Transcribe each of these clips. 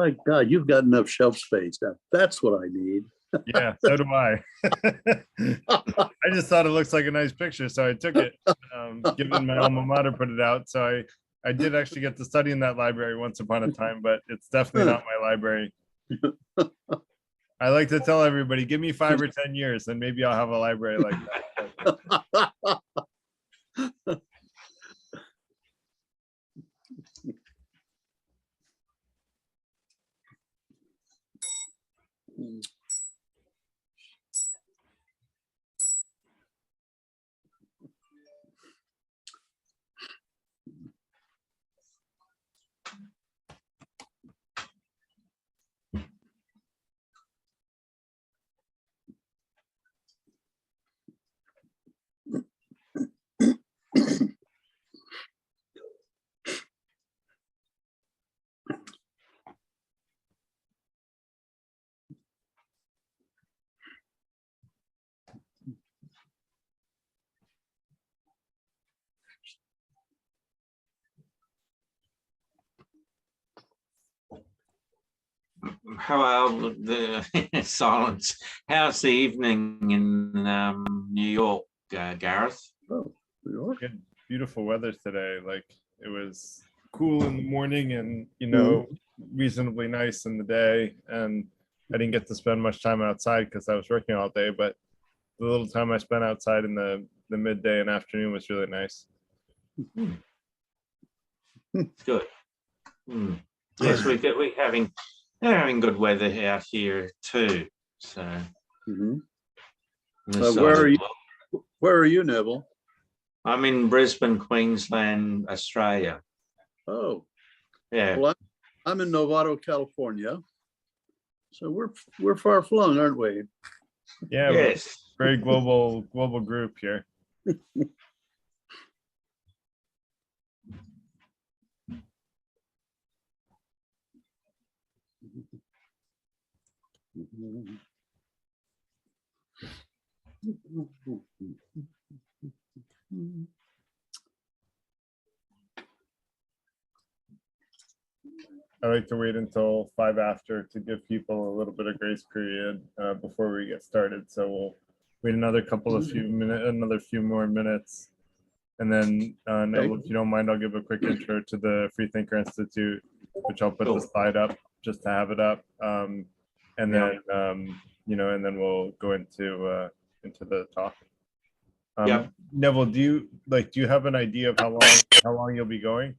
My God, you've got enough shelf space. Now, that's what I need. Yeah, so do I. I just thought it looks like a nice picture, so I took it. Given my alma mater put it out, so I did actually get to study in that library once upon a time, but it's definitely not my library. I like to tell everybody, give me 5 or 10 years, and maybe I'll have a library like that. How the silence? How's the evening in New York, Gareth? Oh, New York. Good, beautiful weather today. Like, it was cool in the morning and, you know, reasonably nice in the day. And I didn't get to spend much time outside because I was working all day, but the little time I spent outside in the midday and afternoon was really nice. Good. Yes, we're having good weather out here too. So, where are you, Neville? I'm in Brisbane, Queensland, Australia. Oh, yeah. Well, I'm in Novato, California. So we're far flung, aren't we? Yeah. Yes. Very global group here. I like to wait until 5 after to give people a little bit of grace period before we get started. So we'll wait another few more minutes. And then, Neville, if you don't mind, I'll give a quick intro to the Freethinker Institute, which I'll put the slide up just to have it up. And then, you know, and then we'll go into the talk. Neville, do you have an idea of how long you'll be going?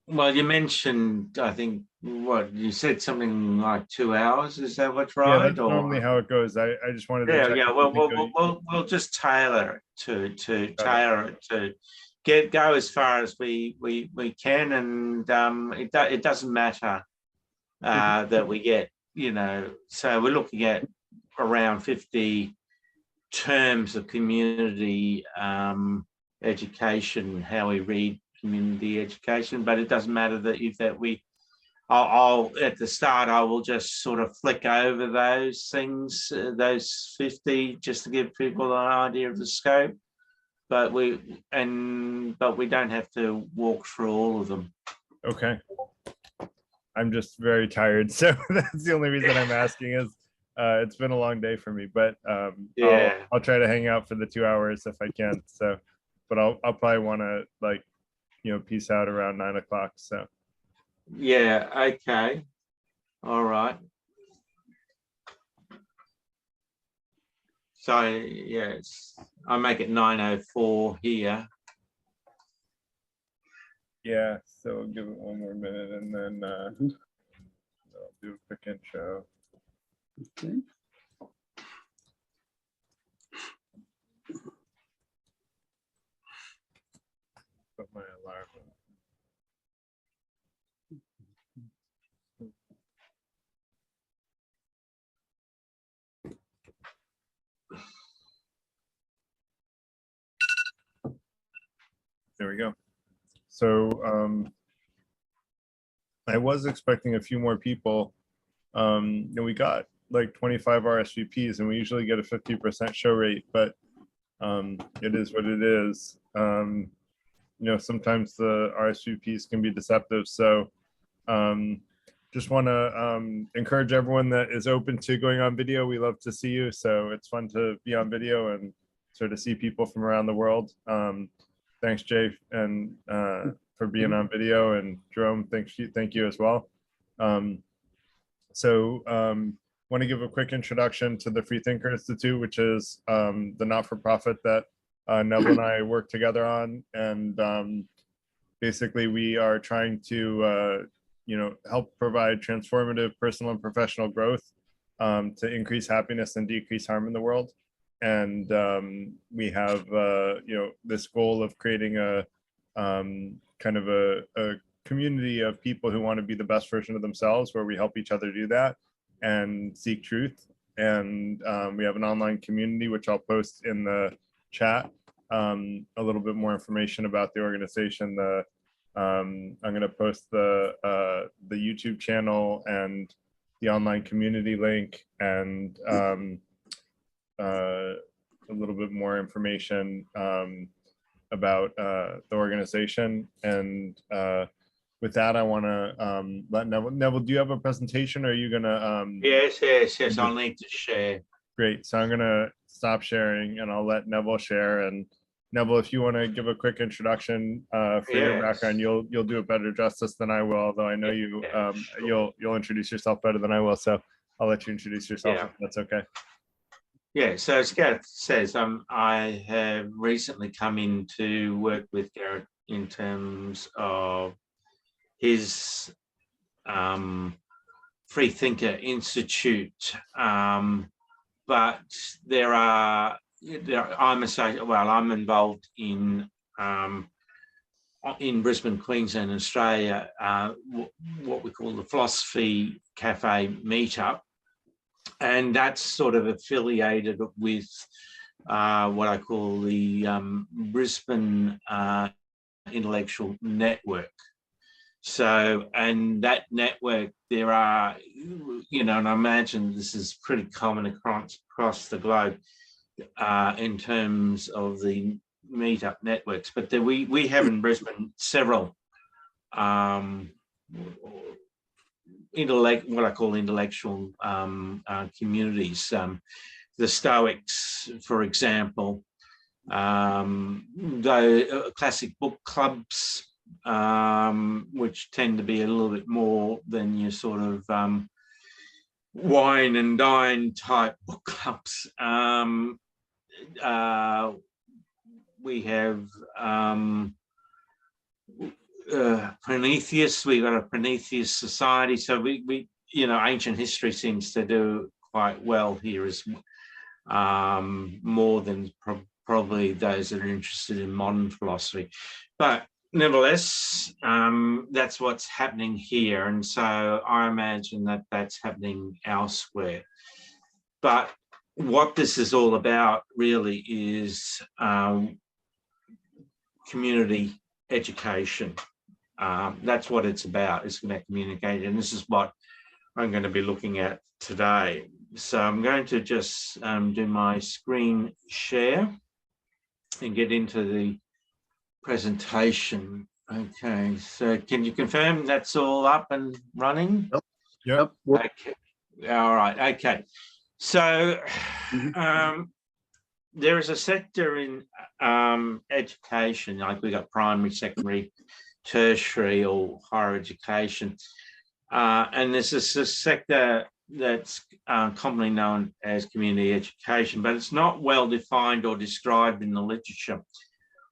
Well, you mentioned, I think, what you said, something like 2 hours. Is that what's right? Yeah, that's normally how it goes. I just wanted to check. Yeah. We'll just tailor it to go as far as we can, and it doesn't matter that we get, you know. So we're looking at around 50 terms of community education, how we read community education, but it doesn't matter I'll at the start I will just sort of flick over those things, those 50, just to give people an idea of the scope. But we don't have to walk through all of them. Okay. I'm just very tired, so that's the only reason I'm asking. Is it's been a long day for me, but I'll try to hang out for the 2 hours if I can. So, but I'll probably want to, like, you know, peace out around 9 o'clock. So. Yeah. Okay. All right. So yes, I make it 9:04 here. Yeah. So we'll give it one more minute, and then I'll do a quick intro. Okay. Put my alarm on. There we go. So I was expecting a few more people. And we got like 25 RSVPs, and we usually get a 50% show rate, but it is what it is. You know, sometimes the RSVPs can be deceptive. So Just want to encourage everyone that is open to going on video. We love to see you, so it's fun to be on video and sort of see people from around the world. Thanks, Jay, and for being on video, and Jerome, thank you as well. Want to give a quick introduction to the Freethinker Institute, which is the not-for-profit that Neville and I work together on, and basically we are trying to help provide transformative personal and professional growth to increase happiness and decrease harm in the world. And we have this goal of creating a kind of a community of people who want to be the best version of themselves, where we help each other do that and seek truth. And we have an online community, which I'll post in the chat, a little bit more information about the organization. I'm going to post the YouTube channel and the online community link, and a little bit more information about the organization. And with that, I want to let Neville, do you have a presentation, or are you going to? Yes, I'll need to share. Great. So I'm going to stop sharing and I'll let Neville share. And Neville, if you want to give a quick introduction for your background, you'll do it better justice than I will, although I know you'll introduce yourself better than I will. So I'll let you introduce yourself if that's okay. Yeah, so as Gareth says, I have recently come in to work with Gareth in terms of his Freethinker Institute, but I'm involved in Brisbane, Queensland, Australia, what we call the Philosophy Cafe Meetup, and that's sort of affiliated with what I call the Brisbane Intellectual Network. So, and that network, there are, and I imagine this is pretty common across the globe in terms of the meetup networks, but we have in Brisbane several what I call intellectual communities. The Stoics, for example, the classic book clubs, which tend to be a little bit more than your sort of wine and dine type book clubs. We have Prometheus. We've got a Prometheus Society. So we ancient history seems to do quite well here, as more than probably those that are interested in modern philosophy. But nevertheless, that's what's happening here. And so I imagine that that's happening elsewhere. But what this is all about really is community education. That's what it's about. It's about communicating. And this is what I'm going to be looking at today. So I'm going to just do my screen share and get into the presentation. Okay, so can you confirm that's all up and running? Yep. Okay. All right. Okay. So there is a sector in education, like we got primary, secondary, tertiary, or higher education, and there's a sector that's commonly known as community education, but it's not well defined or described in the literature.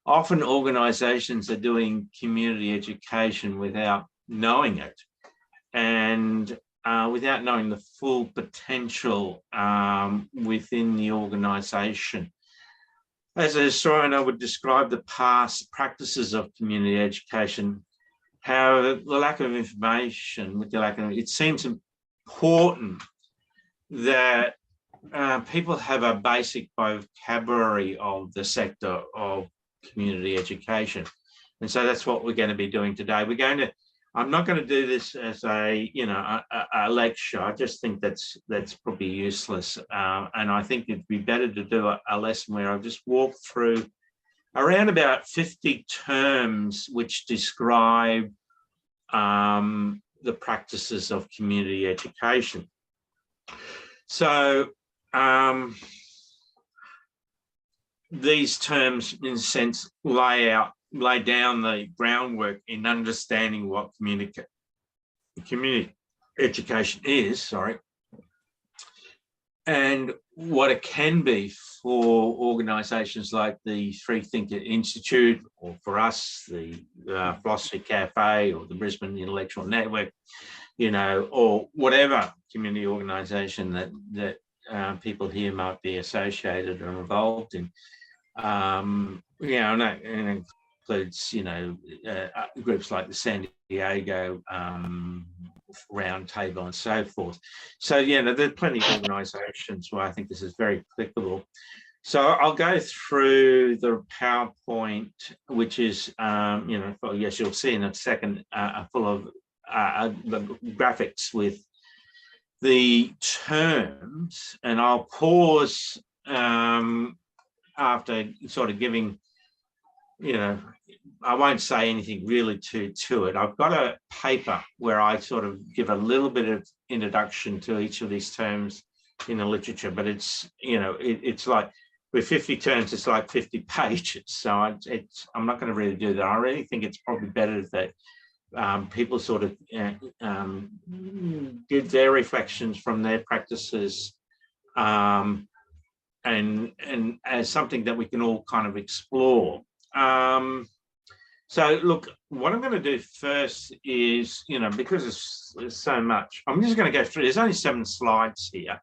Often organisations are doing community education without knowing it, and without knowing the full potential within the organisation. As a historian, I would describe the past practices of community education, how the lack of information, it seems important that people have a basic vocabulary of the sector of community education. And so that's what we're going to be doing today. I'm not going to do this as a lecture. I just think that's probably useless. And I think it'd be better to do a lesson where I'll just walk through around about 50 terms which describe the practices of community education. So these terms, in a sense, lay down the groundwork in understanding what community education is, sorry, and what it can be for organisations like the Freethinker Institute, or for us, the Philosophy Cafe, or the Brisbane Intellectual Network, you know, or whatever community organisation that people here might be associated or involved in. You know, and that includes, you know, groups like the San Diego Roundtable and so forth. So, yeah, there's plenty of organisations where I think this is very applicable. So I'll go through the PowerPoint, which is, you know, yes, you'll see in a second, full of the graphics with the terms, and I'll pause after sort of giving, you know, I won't say anything really to it. I've got a paper where I sort of give a little bit of introduction to each of these terms in the literature, but it's, you know, it's like with 50 terms, it's like 50 pages. So I'm not going to really do that. I really think it's probably better that people sort of give their reflections from their practices, and as something that we can all kind of explore. So look, what I'm going to do first is, you know, because there's so much, I'm just going to go through, there's only 7 slides here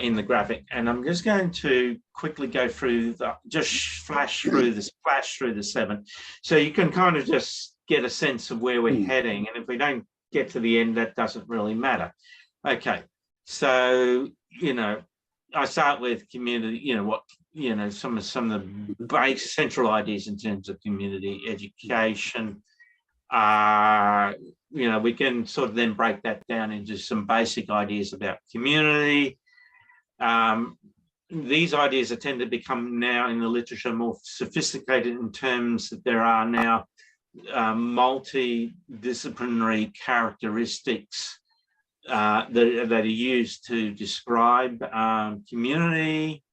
in the graphic, and I'm just going to quickly go through flash through the 7. So you can kind of just get a sense of where we're heading. And if we don't get to the end, that doesn't really matter. Okay. So, you know, I start with community, you know, what, you know, some of the base central ideas in terms of community education. You know, we can sort of then break that down into some basic ideas about community. These ideas tend to become now in the literature more sophisticated in terms that there are now multidisciplinary characteristics that are used to describe community.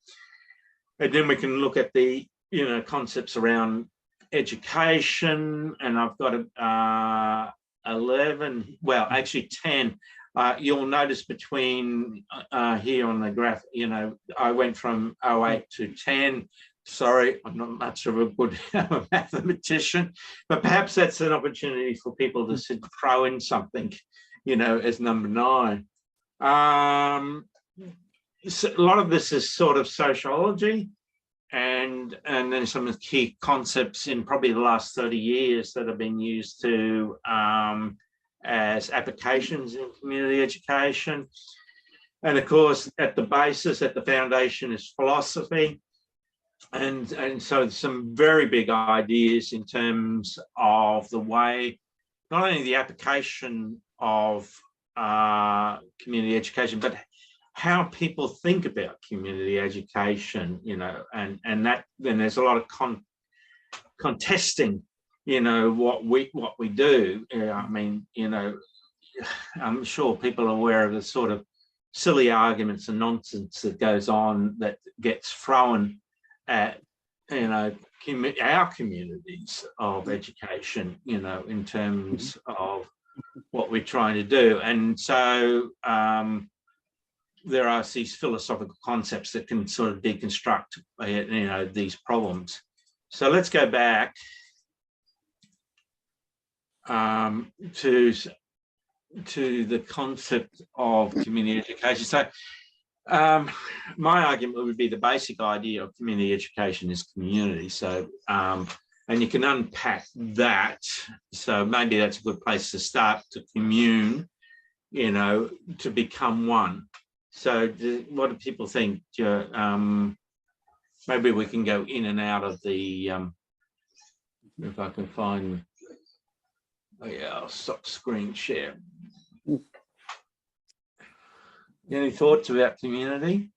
And then we can look at the, you know, concepts around education, and I've got 11, well, actually 10. You'll notice between here on the graph, you know, I went from 08 to 10. Sorry, I'm not much of a good mathematician, but perhaps that's an opportunity for people to throw in something, you know, as number 9. So a lot of this is sort of sociology, and then some of the key concepts in probably the last 30 years that have been used to as applications in community education. And of course, at the basis, at the foundation is philosophy. And so some very big ideas in terms of the way, not only the application of community education, but how people think about community education, you know, and that then there's a lot of contesting, you know, what we do. I mean, you know, I'm sure people are aware of the sort of silly arguments and nonsense that goes on, that gets thrown at, you know, our communities of education, you know, in terms of what we're trying to do. And so there are these philosophical concepts that can sort of deconstruct, you know, these problems. So let's go back to the concept of community education. So my argument would be the basic idea of community education is community. So, and you can unpack that. So maybe that's a good place to start, to commune, you know, to become one. So what do people think? Maybe we can go in and out of the, if I can find, oh yeah, I'll stop screen share. Any thoughts about community?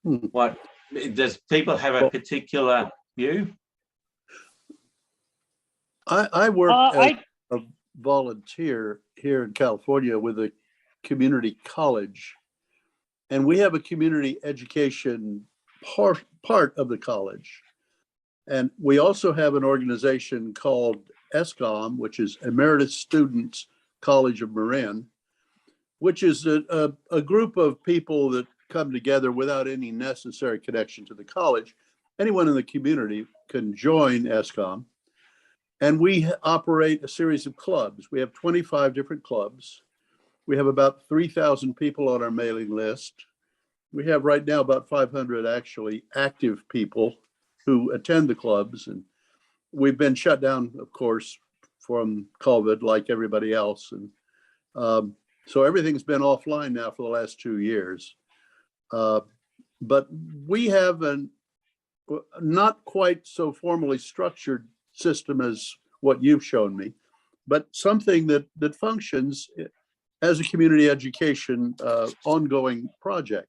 What, does people have a particular view? I work as I a volunteer here in California with a community college. And we have a community education part of the college. And we also have an organization called ESCOM, which is Emeritus Students College of Marin, which is a group of people that come together without any necessary connection to the college. Anyone in the community can join ESCOM. And we operate a series of clubs. We have 25 different clubs. We have about 3,000 people on our mailing list. We have right now about 500 actually active people who attend the clubs. And we've been shut down, of course, from COVID like everybody else. And so everything's been offline now for the last 2 years. But we have a not quite so formally structured system as what you've shown me, but something that functions as a community education ongoing project.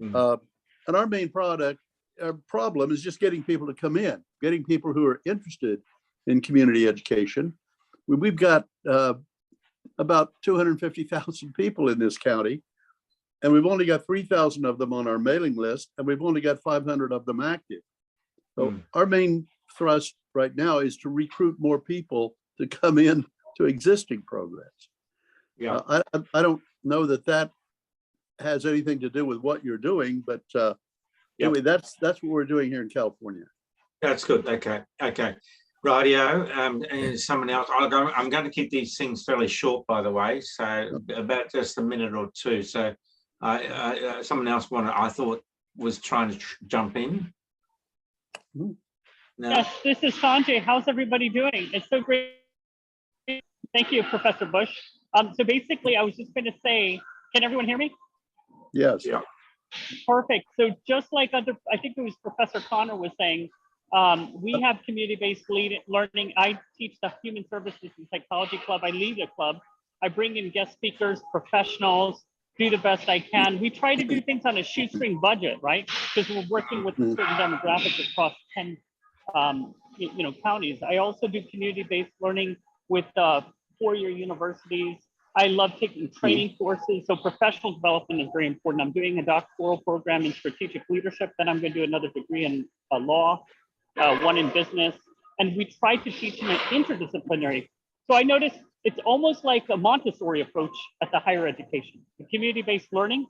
And our main problem is just getting people to come in, getting people who are interested in community education. We've got about 250,000 people in this county, and we've only got 3,000 of them on our mailing list, and we've only got 500 of them active. So our main thrust right now is to recruit more people to come in to existing programs. Yeah. I don't know that has anything to do with what you're doing, but anyway, that's what we're doing here in California. That's good. Okay. Radio. And someone else. I'm going to keep these things fairly short, by the way. So about just a minute or two. So someone else I thought was trying to jump in. No. Yes, this is Sanjay. How's everybody doing? It's so great. Thank you, Professor Bush. So basically, I was just going to say, can everyone hear me? Yes. Yeah. Perfect. So just like I think it was Professor Connor was saying, we have community-based learning. I teach the Human Services and Psychology Club. I lead a club. I bring in guest speakers, professionals, do the best I can. We try to do things on a shoestring budget, right? Because we're working with certain demographics across 10 counties. I also do community-based learning with 4-year universities. I love taking training courses. So professional development is very important. I'm doing a doctoral program in strategic leadership. Then I'm going to do another degree in law, one in business. And we try to teach in an interdisciplinary. So I noticed it's almost like a Montessori approach at the higher education, the community-based learning.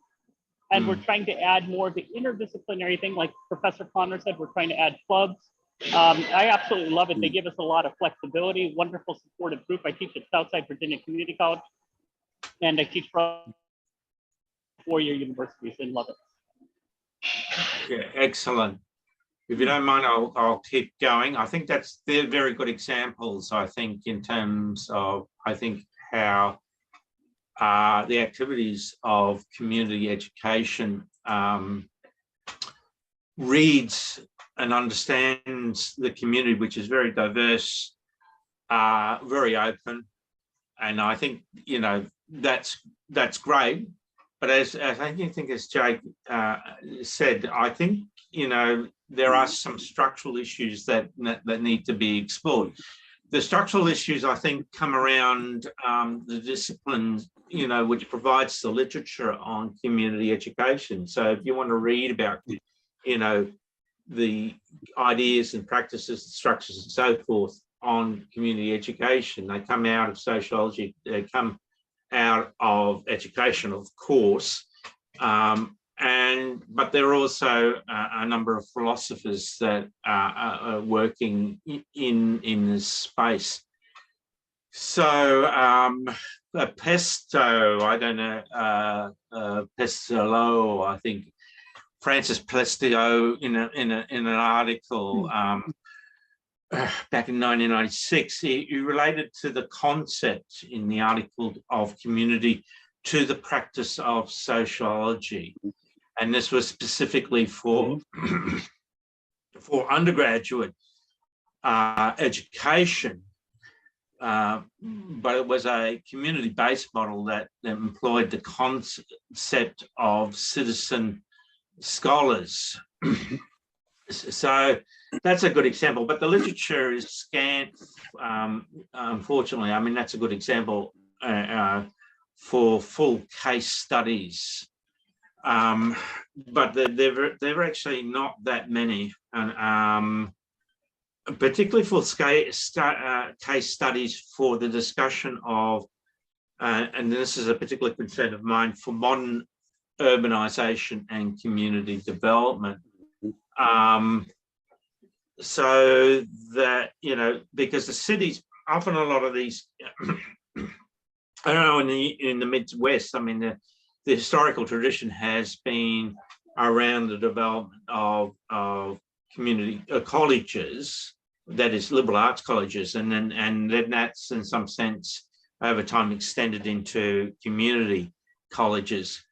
And we're trying to add more of the interdisciplinary thing, like Professor Connor said, we're trying to add clubs. I absolutely love it. They give us a lot of flexibility, wonderful supportive group. I teach at Southside Virginia Community College, and I teach for 4-year universities and love it. Yeah, excellent. If you don't mind, I'll keep going. I think they're very good examples, I think, in terms of, how the activities of community education reads and understands the community, which is very diverse, very open. And I think, that's great. But as Jake said, I think, there are some structural issues that need to be explored. The structural issues, I think, come around the discipline, which provides the literature on community education. So if you want to read about, the ideas and practices, and structures and so forth on community education, they come out of sociology, they come out of education, of course. But there are also a number of philosophers that are working in this space. So Pesto, I don't know, Pestolo, I think Francis Plestio in an article back in 1996, he related to the concept in the article of community to the practice of sociology. And this was specifically for undergraduate education, but it was a community-based model that employed the concept of citizen scholars. So that's a good example, but the literature is scant. Unfortunately, I mean, that's a good example for full case studies. But they're actually not that many, and particularly for case studies for the discussion of, and this is a particular concern of mine, for modern urbanization and community development. So that, because the cities, often a lot of these, I don't know, in the Midwest, I mean, the historical tradition has been around the development of community colleges, that is liberal arts colleges, and then that's in some sense over time extended into community colleges.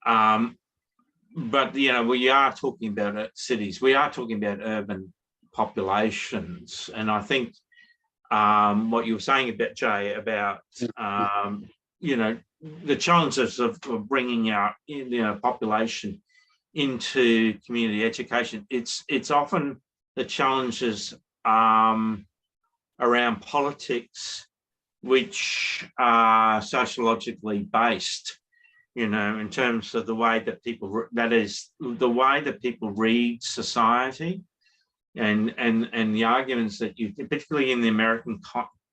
But we are talking about cities, we are talking about urban populations, and I think what you were saying about, Jay, about the challenges of bringing our population into community education. It's often the challenges around politics, which are sociologically based, in terms of the way that people, that is the way that people read society, and the arguments that you, particularly in the American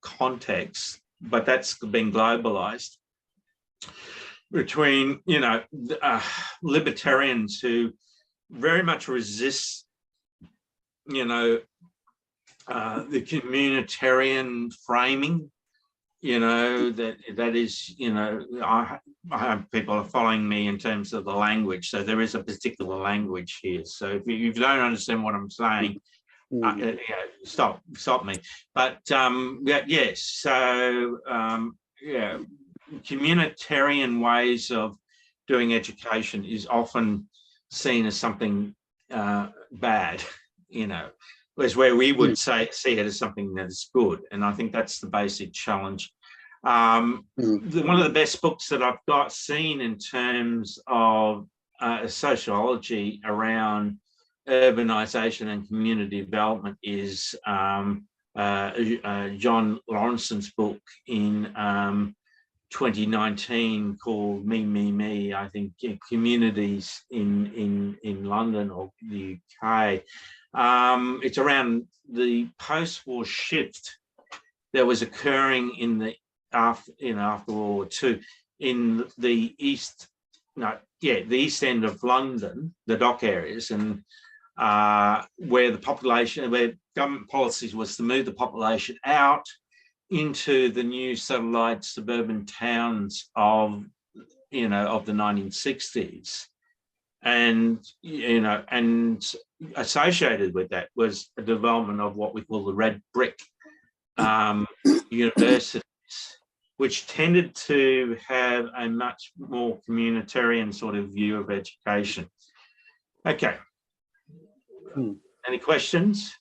context, but that's been globalized, between libertarians who very much resist the communitarian framing, that is, I have people are following me in terms of the language, so there is a particular language here. So if you don't understand what I'm saying, stop me. But yes, so communitarian ways of doing education is often seen as something bad, whereas where we would see it as something that is good. And I think that's the basic challenge. One of the best books that I've seen in terms of sociology around urbanization and community development is John Lawrence's book in 2019 called Me, I think, Communities in London or the UK. It's around the post-war shift that was occurring in the after World War II in the east end of London, the dock areas, and where government policies was to move the population out into the new satellite suburban towns of the 1960s, and associated with that was a development of what we call the red brick universities, which tended to have a much more communitarian sort of view of education. Okay. Any questions?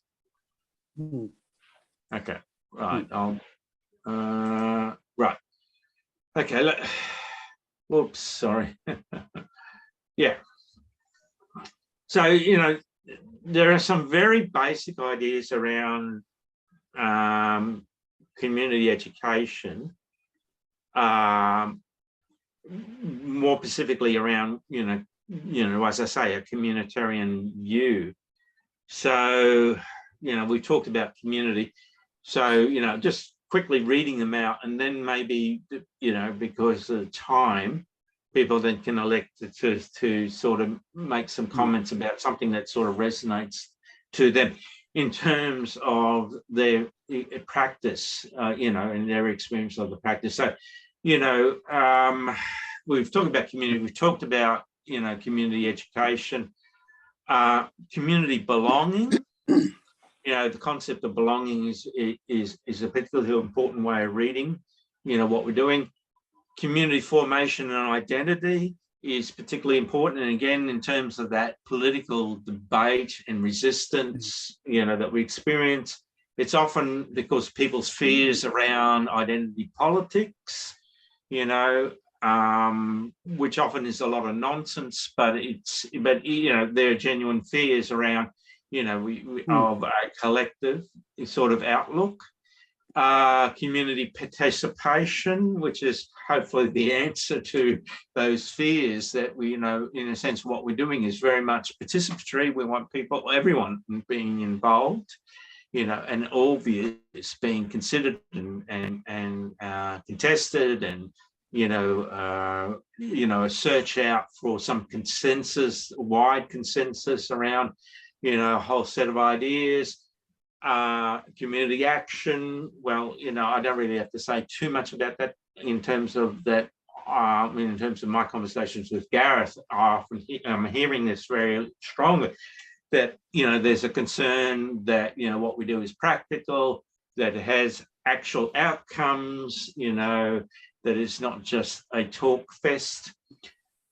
Okay, right. Right. Okay. Whoops. Sorry. Yeah. So there are some very basic ideas around community education, more specifically around as I say, a communitarian view. So we talked about community. So just quickly reading them out, and then maybe because of the time, people then can elect to sort of make some comments about something that sort of resonates to them in terms of their practice, and their experience of the practice. So, we've talked about community, we've talked about, community education, community belonging. The concept of belonging is a particularly important way of reading, what we're doing. Community formation and identity is particularly important. And again, in terms of that political debate and resistance, that we experience, it's often because people's fears around identity politics, which often is a lot of nonsense, but there are genuine fears around, of a collective sort of outlook. Community participation, which is hopefully the answer to those fears that we, in a sense, what we're doing is very much participatory. We want everyone being involved, and all views being considered and contested, and a search out for some consensus, wide consensus around, a whole set of ideas. Community action. Well, I don't really have to say too much about that in terms of that. In terms of my conversations with Gareth, I'm hearing this very strongly, that there's a concern that what we do is practical, that it has actual outcomes, that it's not just a talk fest.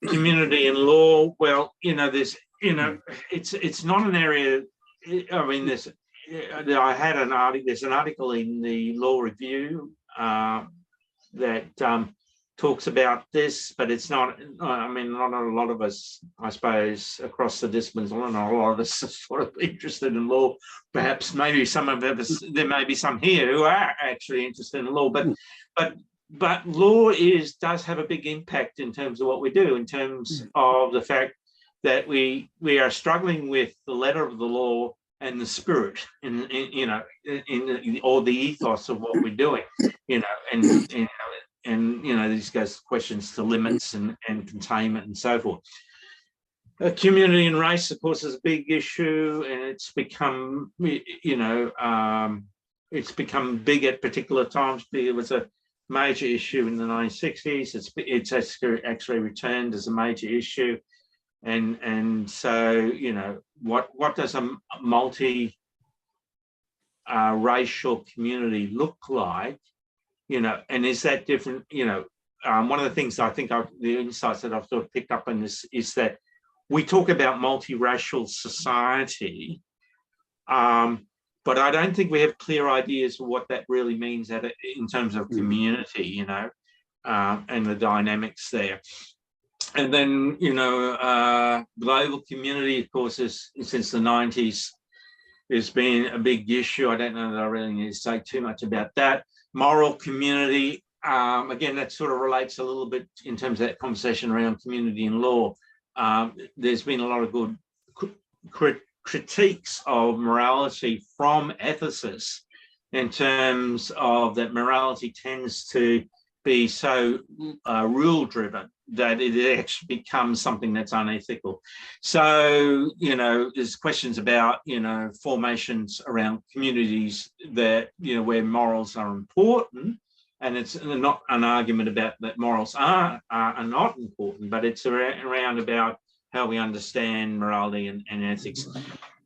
Community and law. Well, there's it's not an area. I mean, there's an article in the Law Review that talks about this, but it's not, not a lot of us, I suppose, across the disciplines, not a lot of us are sort of interested in law. Perhaps maybe some of us, there may be some here who are actually interested in law, but law does have a big impact in terms of what we do, in terms of the fact that we are struggling with the letter of the law and the spirit or the ethos of what we're doing, and these goes questions to limits and containment and so forth. Community and race, of course, is a big issue, and it's become big at particular times. It was a major issue in the 1960s. It's actually returned as a major issue. And so, what does a multi-racial community look like? And is that different? One of the things I think the insights that I've sort of picked up on this is that we talk about multiracial society, but I don't think we have clear ideas of what that really means in terms of community, and the dynamics there. And then, global community, of course, since the 90s, has been a big issue. I don't know that I really need to say too much about that. Moral community, again, that sort of relates a little bit in terms of that conversation around community and law. There's been a lot of good critiques of morality from ethicists, in terms of that morality tends to be so rule-driven that it actually becomes something that's unethical. So, there's questions about, formations around communities that, where morals are important, and it's not an argument about that morals are not important, but it's around about how we understand morality and ethics.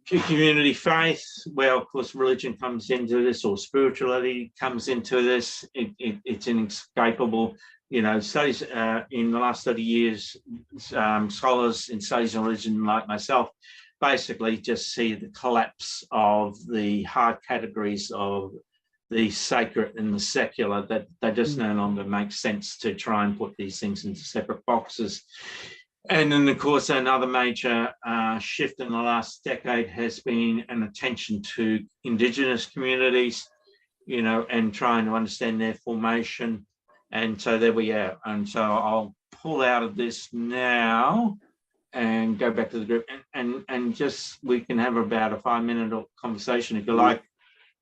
Community faith, well, of course, religion comes into this, or spirituality comes into this. It's inescapable. Studies in the last 30 years, scholars in studies in religion like myself basically just see the collapse of the hard categories of the sacred and the secular, that they just no longer make sense to try and put these things into separate boxes. And then, of course, another major shift in the last decade has been an attention to Indigenous communities, and trying to understand their formation. And so there we are. And so I'll pull out of this now and go back to the group, and just, we can have about a 5-minute conversation, if you like,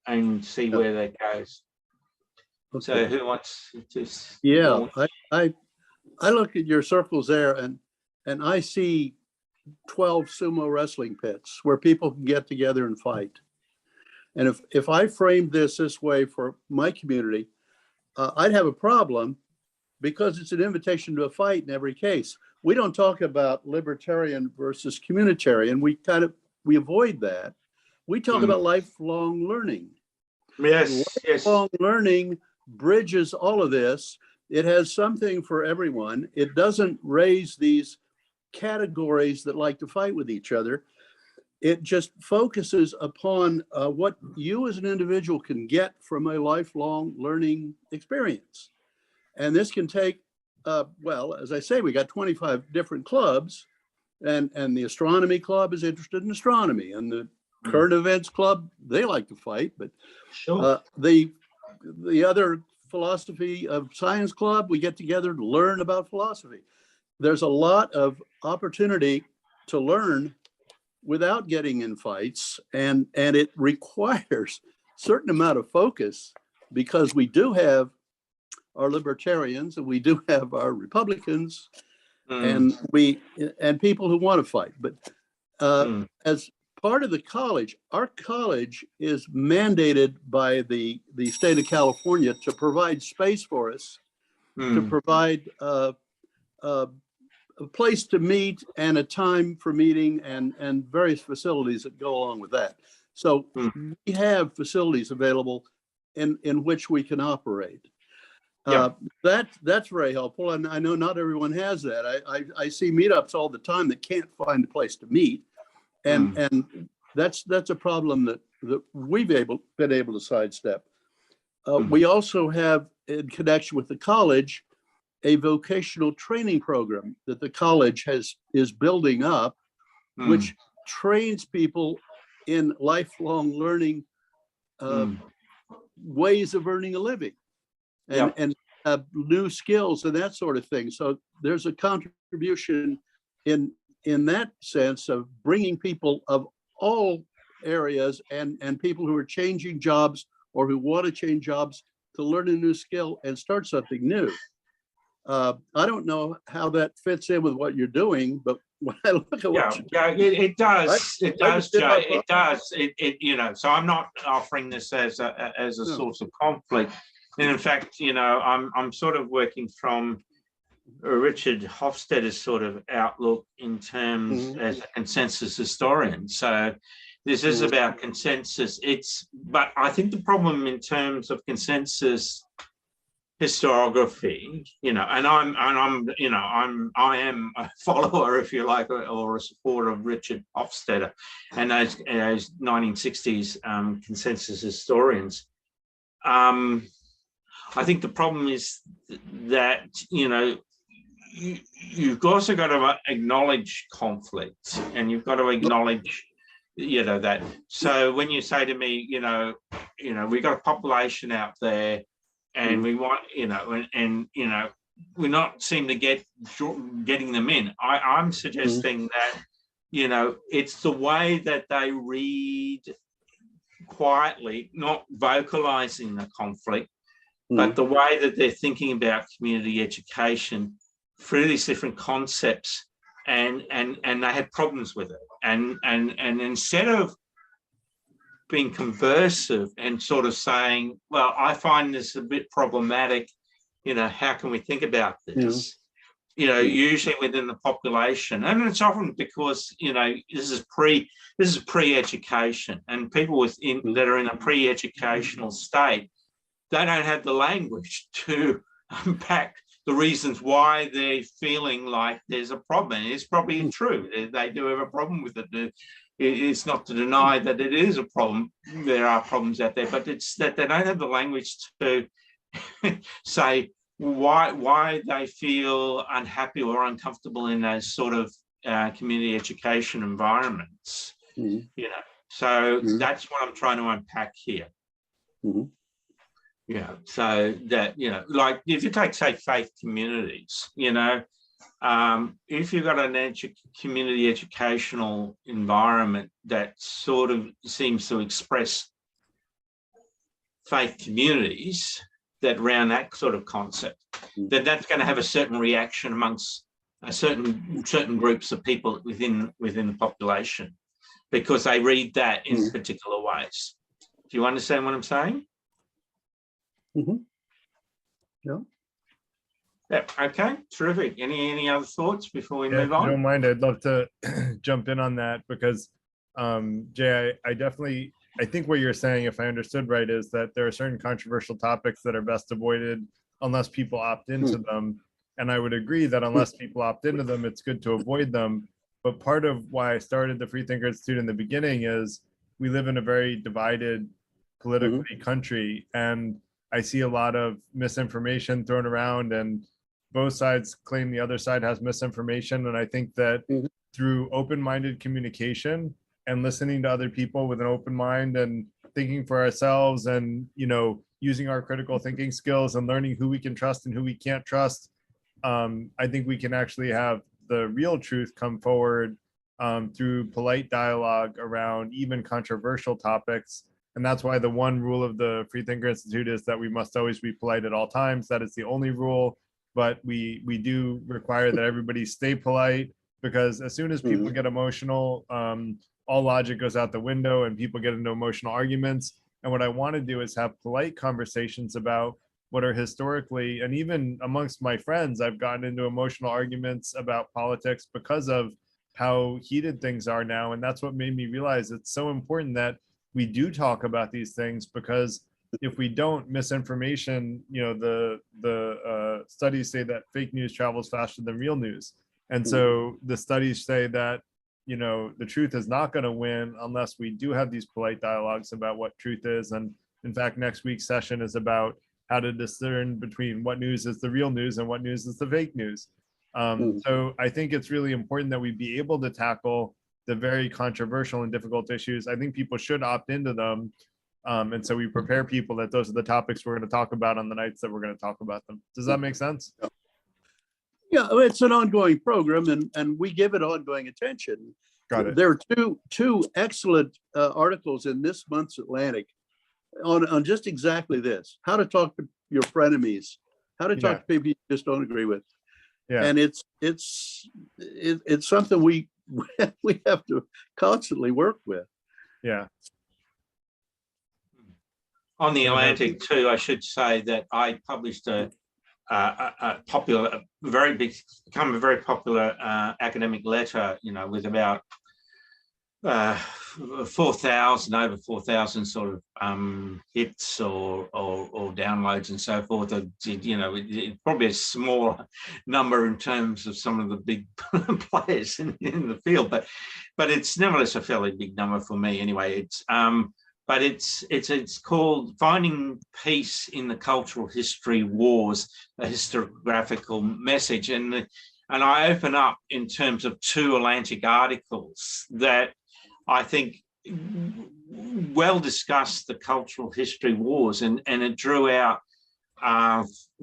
and see where that goes. Okay. So who wants to? Yeah, I look at your circles there, and I see 12 sumo wrestling pits where people can get together and fight. And if I framed this way for my community, I'd have a problem, because it's an invitation to a fight in every case. We don't talk about libertarian versus communitarian. We avoid that. We talk about lifelong learning. Yes. Lifelong learning bridges all of this. It has something for everyone. It doesn't raise these categories that like to fight with each other. It just focuses upon what you as an individual can get from a lifelong learning experience. And this can take, well, as I say, we got 25 different clubs, and the astronomy club is interested in astronomy, and the current events club, they like to fight, but Sure. the other philosophy of science club, we get together to learn about philosophy. There's a lot of opportunity to learn without getting in fights, and it requires certain amount of focus, because we do have our libertarians and we do have our Republicans and people who want to fight. But as part of the college, our college is mandated by the state of California to provide space for us, to provide a place to meet and a time for meeting and various facilities that go along with that. So we have facilities available in which we can operate. That's very helpful. And I know not everyone has that. I see meetups all the time that can't find a place to meet. And that's a problem that we've been able to sidestep. We also have, in connection with the college, a vocational training program that the college is building up, which trains people in lifelong learning ways of earning a living and new skills and that sort of thing. So there's a contribution in that sense of bringing people of all areas and people who are changing jobs or who want to change jobs to learn a new skill and start something new. I don't know how that fits in with what you're doing, but when I look at what it does, Jay, it does. You know, so I'm not offering this as a source of conflict. And in fact, you know, I'm sort of working from Richard Hofstadter's sort of outlook in terms as a consensus historian. So this is about consensus. But I think the problem in terms of consensus historiography, you know, and I am a follower, if you like, or a supporter of Richard Hofstadter and those 1960s consensus historians. I think the problem is that, you know, you've also got to acknowledge conflict, and you've got to acknowledge, you know, that. So when you say to me, you know, we've got a population out there, and we want, you know, and you know, we're not seem to getting them in. I'm suggesting that, you know, it's the way that they read quietly, not vocalizing the conflict, but the way that they're thinking about community education through these different concepts, and they have problems with it. And instead of being conversive and sort of saying, well, I find this a bit problematic, you know, how can we think about this? You know, usually within the population, and it's often because, you know, this is pre-education, and people that are in a pre-educational state, they don't have the language to unpack the reasons why they're feeling like there's a problem. And it's probably true. They do have a problem with it. It's not to deny that it is a problem. There are problems out there, but it's that they don't have the language to say why they feel unhappy or uncomfortable in those sort of community education environments. You know, so that's what I'm trying to unpack here. Yeah, so that, you know, like if you take, say, faith communities, you know, if you've got an community educational environment that sort of seems to express faith communities that around that sort of concept, then that's going to have a certain reaction amongst a certain groups of people within the population, because they read that in particular ways. Do you understand what I'm saying? Yeah. Okay. Terrific. Any other thoughts before we move on? If you don't mind, I'd love to jump in on that, because Jay, I think what you're saying, if I understood right, is that there are certain controversial topics that are best avoided unless people opt into them. And I would agree that unless people opt into them, it's good to avoid them. But part of why I started the Freethinker Institute in the beginning is we live in a very divided politically country, and I see a lot of misinformation thrown around, and both sides claim the other side has misinformation. And I think that through open-minded communication and listening to other people with an open mind and thinking for ourselves, and using our critical thinking skills and learning who we can trust and who we can't trust, I think we can actually have the real truth come forward through polite dialogue around even controversial topics. And that's why the one rule of the Freethinker Institute is that we must always be polite at all times. That is the only rule, but we do require that everybody stay polite, because as soon as people get emotional, all logic goes out the window and people get into emotional arguments. And what I want to do is have polite conversations about what are historically, and even amongst my friends, I've gotten into emotional arguments about politics because of how heated things are now. And that's what made me realize it's so important that we do talk about these things, because if we don't, misinformation, the studies say that fake news travels faster than real news. And so the studies say that, the truth is not going to win unless we do have these polite dialogues about what truth is. And in fact, next week's session is about how to discern between what news is the real news and what news is the fake news. So I think it's really important that we be able to tackle the very controversial and difficult issues. I think people should opt into them. And so we prepare people that those are the topics we're going to talk about on the nights that we're going to talk about them. Does that make sense? Yeah, it's an ongoing program, and we give it ongoing attention. Got it. There are two excellent articles in this month's Atlantic on just exactly this: how to talk to your frenemies, how to talk to people you just don't agree with. Yeah. And it's something we have to constantly work with. Yeah. On the Atlantic too, I should say that I published a popular, become a very popular academic letter, with about 4,000, over 4,000 sort of hits or downloads and so forth. It's probably a smaller number in terms of some of the big players in the field, but it's nevertheless a fairly big number for me anyway. But it's called Finding Peace in the Cultural History Wars, a historiographical message. And I open up in terms of 2 Atlantic articles that I think well discussed the cultural history wars, and it drew out,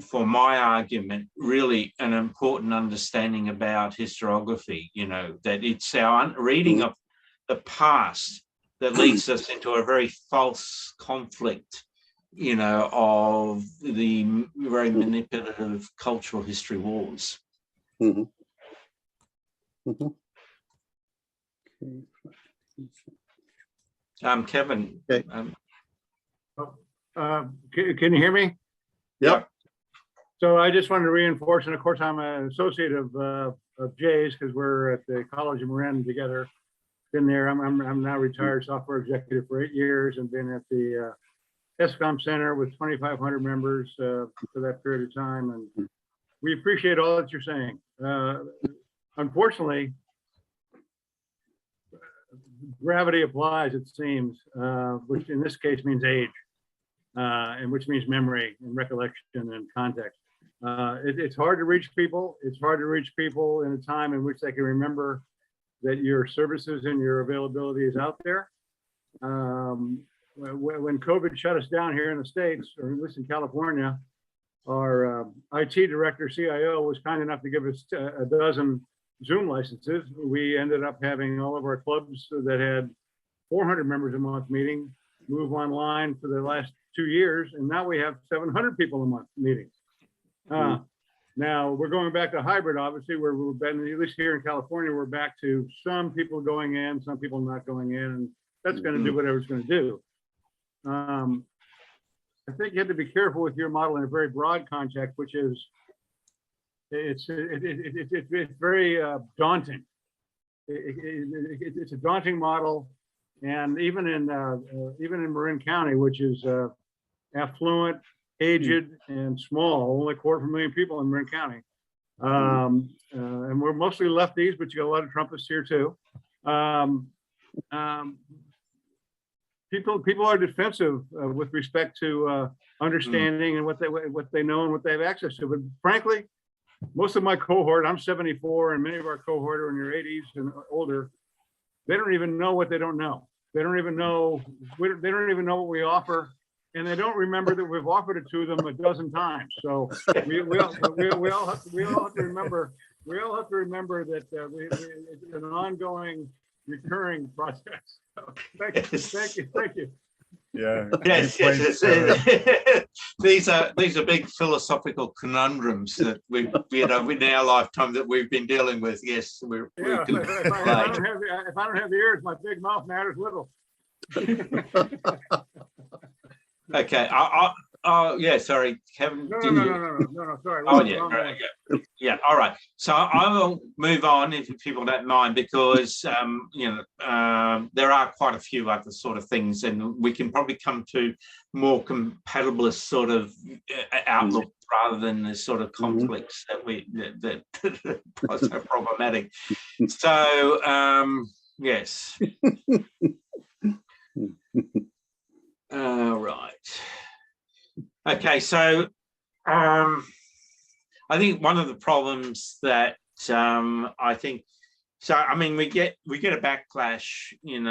for my argument, really an important understanding about historiography, that it's our reading of the past that leads us into a very false conflict, of the very manipulative cultural history wars. Kevin. Okay. Can you hear me? Yep. So I just wanted to reinforce, and of course I'm an associate of Jay's, because we're at the College of Marin together. Been there. I'm now retired software executive for 8 years, and been at the ESCOM Center with 2,500 members for that period of time. And we appreciate all that you're saying. Unfortunately, gravity applies, it seems, which in this case means age, and which means memory and recollection and context. It's hard to reach people. It's hard to reach people in a time in which they can remember that your services and your availability is out there. When COVID shut us down here in the States, or at least in California, our IT director, CIO, was kind enough to give us a dozen Zoom licenses. We ended up having all of our clubs that had 400 members a month meeting move online for the last 2 years, and now we have 700 people a month meeting. Now we're going back to hybrid, obviously, where we've been, at least here in California, we're back to some people going in, some people not going in, and that's going to do whatever it's going to do. I think you have to be careful with your model in a very broad context, which is it's very daunting. It's a daunting model, and even in Marin County, which is affluent, aged, and small, only 250,000 people in Marin County, and we're mostly lefties, but you got a lot of Trumpists here too. People are defensive with respect to understanding and what they know and what they have access to. But frankly, most of my cohort, I'm 74, and many of our cohort are in their 80s and older. They don't even know what they don't know. They don't even know, they don't even know what we offer. And they don't remember that we've offered it to them a dozen times. So we all have to remember, that it's an ongoing, recurring process. So thank you. Yeah. Yes, great yes, points, Kevin. these are big philosophical conundrums that we in our lifetime that we've been dealing with. Yes, we're Yeah, we if I don't have the ears, my big mouth matters little. okay. Yeah, sorry, Kevin. No, didn't you- sorry. Oh yeah, right, yeah. All right. So I will move on if people don't mind, because there are quite a few other sort of things, and we can probably come to more compatibilist sort of outlook rather than the sort of conflicts that are so problematic. So yes. Right. Okay, so I think one of the problems that I think, so I mean, we get a backlash, in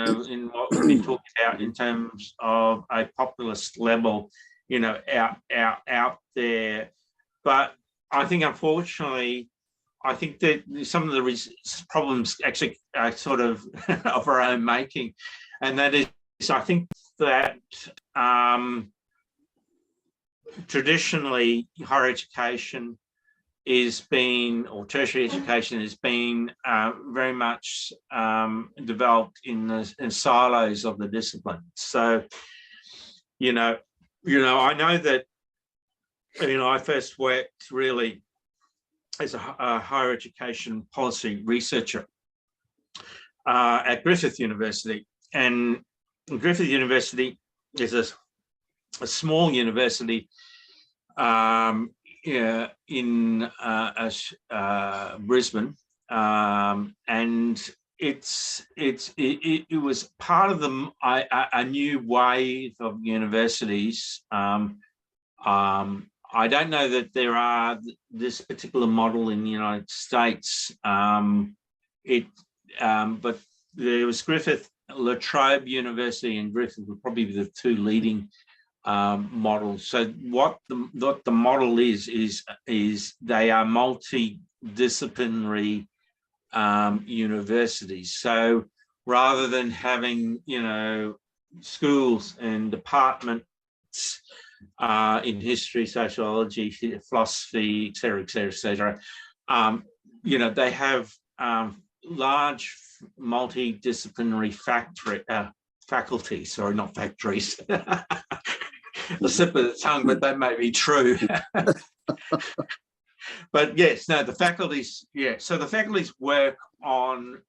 what we've been talking about in terms of a populist level, out there. But I think, unfortunately, I think that some of the problems actually are sort of of our own making, and that is, I think that traditionally higher education or tertiary education has been very much developed in silos of the discipline. So, I know that, I first worked really as a higher education policy researcher at Griffith University. And Griffith University is a small university in Brisbane, and it was part of a new wave of universities. I don't know that there are this particular model in the United States, but there was Griffith, La Trobe University and Griffith were probably the two leading models. So what the model is they are multidisciplinary universities. So rather than having schools and departments in history, sociology, philosophy, et cetera, they have large multidisciplinary faculties, sorry, not factories. The slip of the tongue, but that may be true. But yes, no, the faculties, so the faculties work on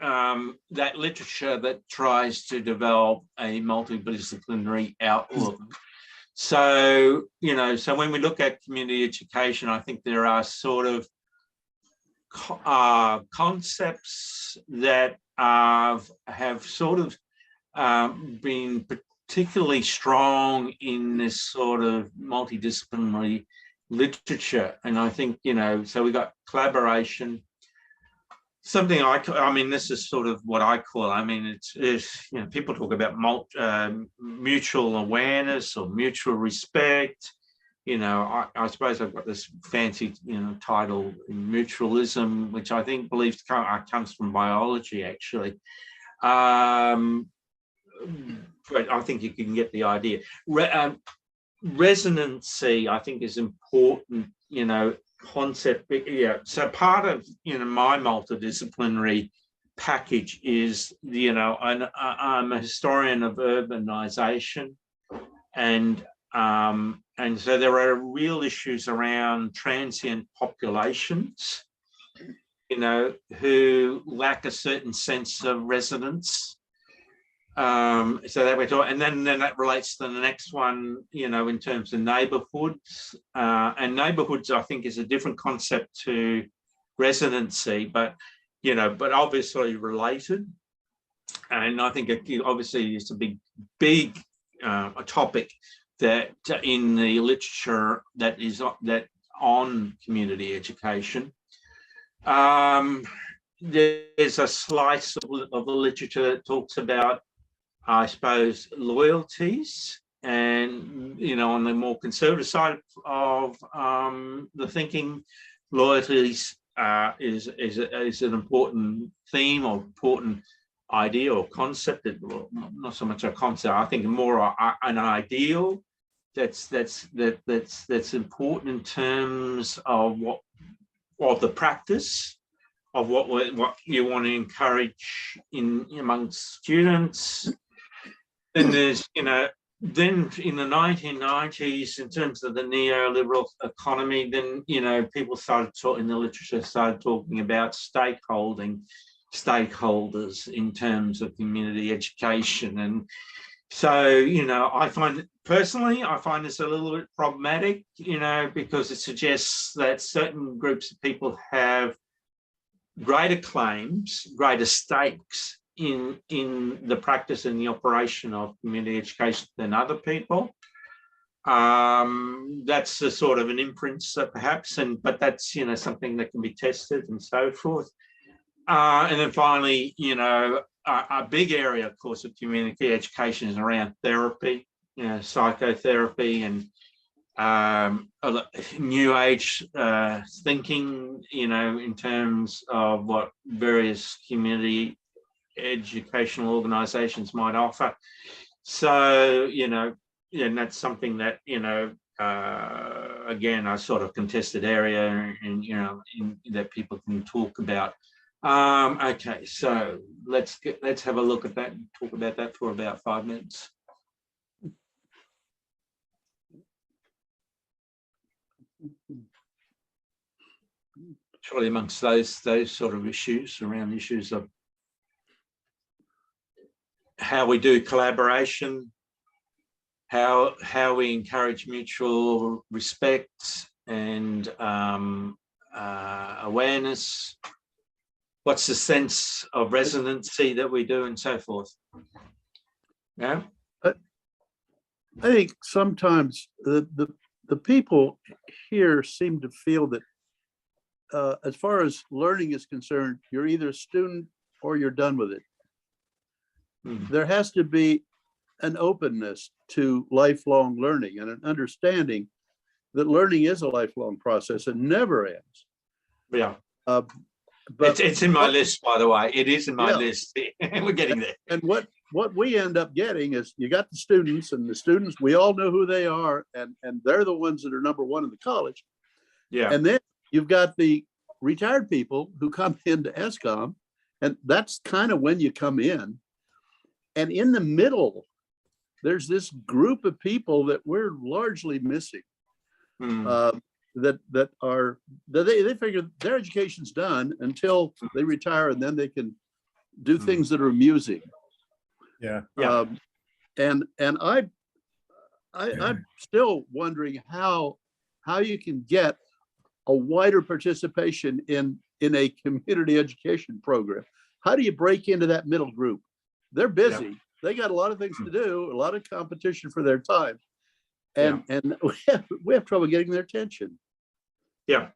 that literature that tries to develop a multidisciplinary outlook. So, so when we look at community education, I think there are sort of concepts that have sort of been particularly strong in this sort of multidisciplinary literature. And I think, so we got collaboration, something I mean, this is sort of what I call, I mean, it's people talk about mutual awareness or mutual respect. I suppose I've got this fancy, title, mutualism, which I think comes from biology, actually. But I think you can get the idea. Resonancy, I think, is important, concept. So part of, my multidisciplinary package is, I'm a historian of urbanization, and so there are real issues around transient populations, who lack a certain sense of resonance. So that we're talking, and then that relates to the next one, in terms of neighborhoods. And neighborhoods, I think, is a different concept to residency, but obviously related. And I think obviously it's a big a topic that in the literature that on community education. there's a slice of the literature that talks about, I suppose, loyalties, and on the more conservative side of the thinking, loyalties is an important theme or important idea or concept. Not so much a concept. I think more an ideal that's important in terms of the practice of what you want to encourage amongst students. Then there's, then in the 1990s, in terms of the neoliberal economy, then, people started talking, in the literature started talking about stakeholders in terms of community education. And so, I find this a little bit problematic, because it suggests that certain groups of people have greater claims, greater stakes in the practice and the operation of community education than other people. That's a sort of an inference, perhaps, but that's something that can be tested and so forth. And then finally, a big area, of course, of community education is around therapy, psychotherapy, and new age thinking, in terms of what various community educational organizations might offer. So, and that's something that, again, a sort of contested area, and, that people can talk about. Okay, so let's have a look at that and talk about that for about 5 minutes. Surely amongst those sort of issues, around issues of how we do collaboration, how we encourage mutual respect and awareness, what's the sense of resonancy that we do, and so forth. Yeah, I think sometimes the people here seem to feel that as far as learning is concerned, you're either a student or you're done with it. There has to be an openness to lifelong learning and an understanding that learning is a lifelong process and never ends. Yeah. But it's in my list, by the way. It is in my list. We're getting there. And what we end up getting is you got the students, and the students, we all know who they are, and they're the ones that are number one in the college. Yeah. And then you've got the retired people who come into ESCOM, and that's kind of when you come in. And in the middle, there's this group of people that we're largely missing. That they figure their education's done until they retire, and then they can do things that are amusing. Yeah. And I'm still wondering how you can get a wider participation in a community education program. How do you break into that middle group? They're busy. Yeah. They got a lot of things to do, a lot of competition for their time. And we have trouble getting their attention. Yeah.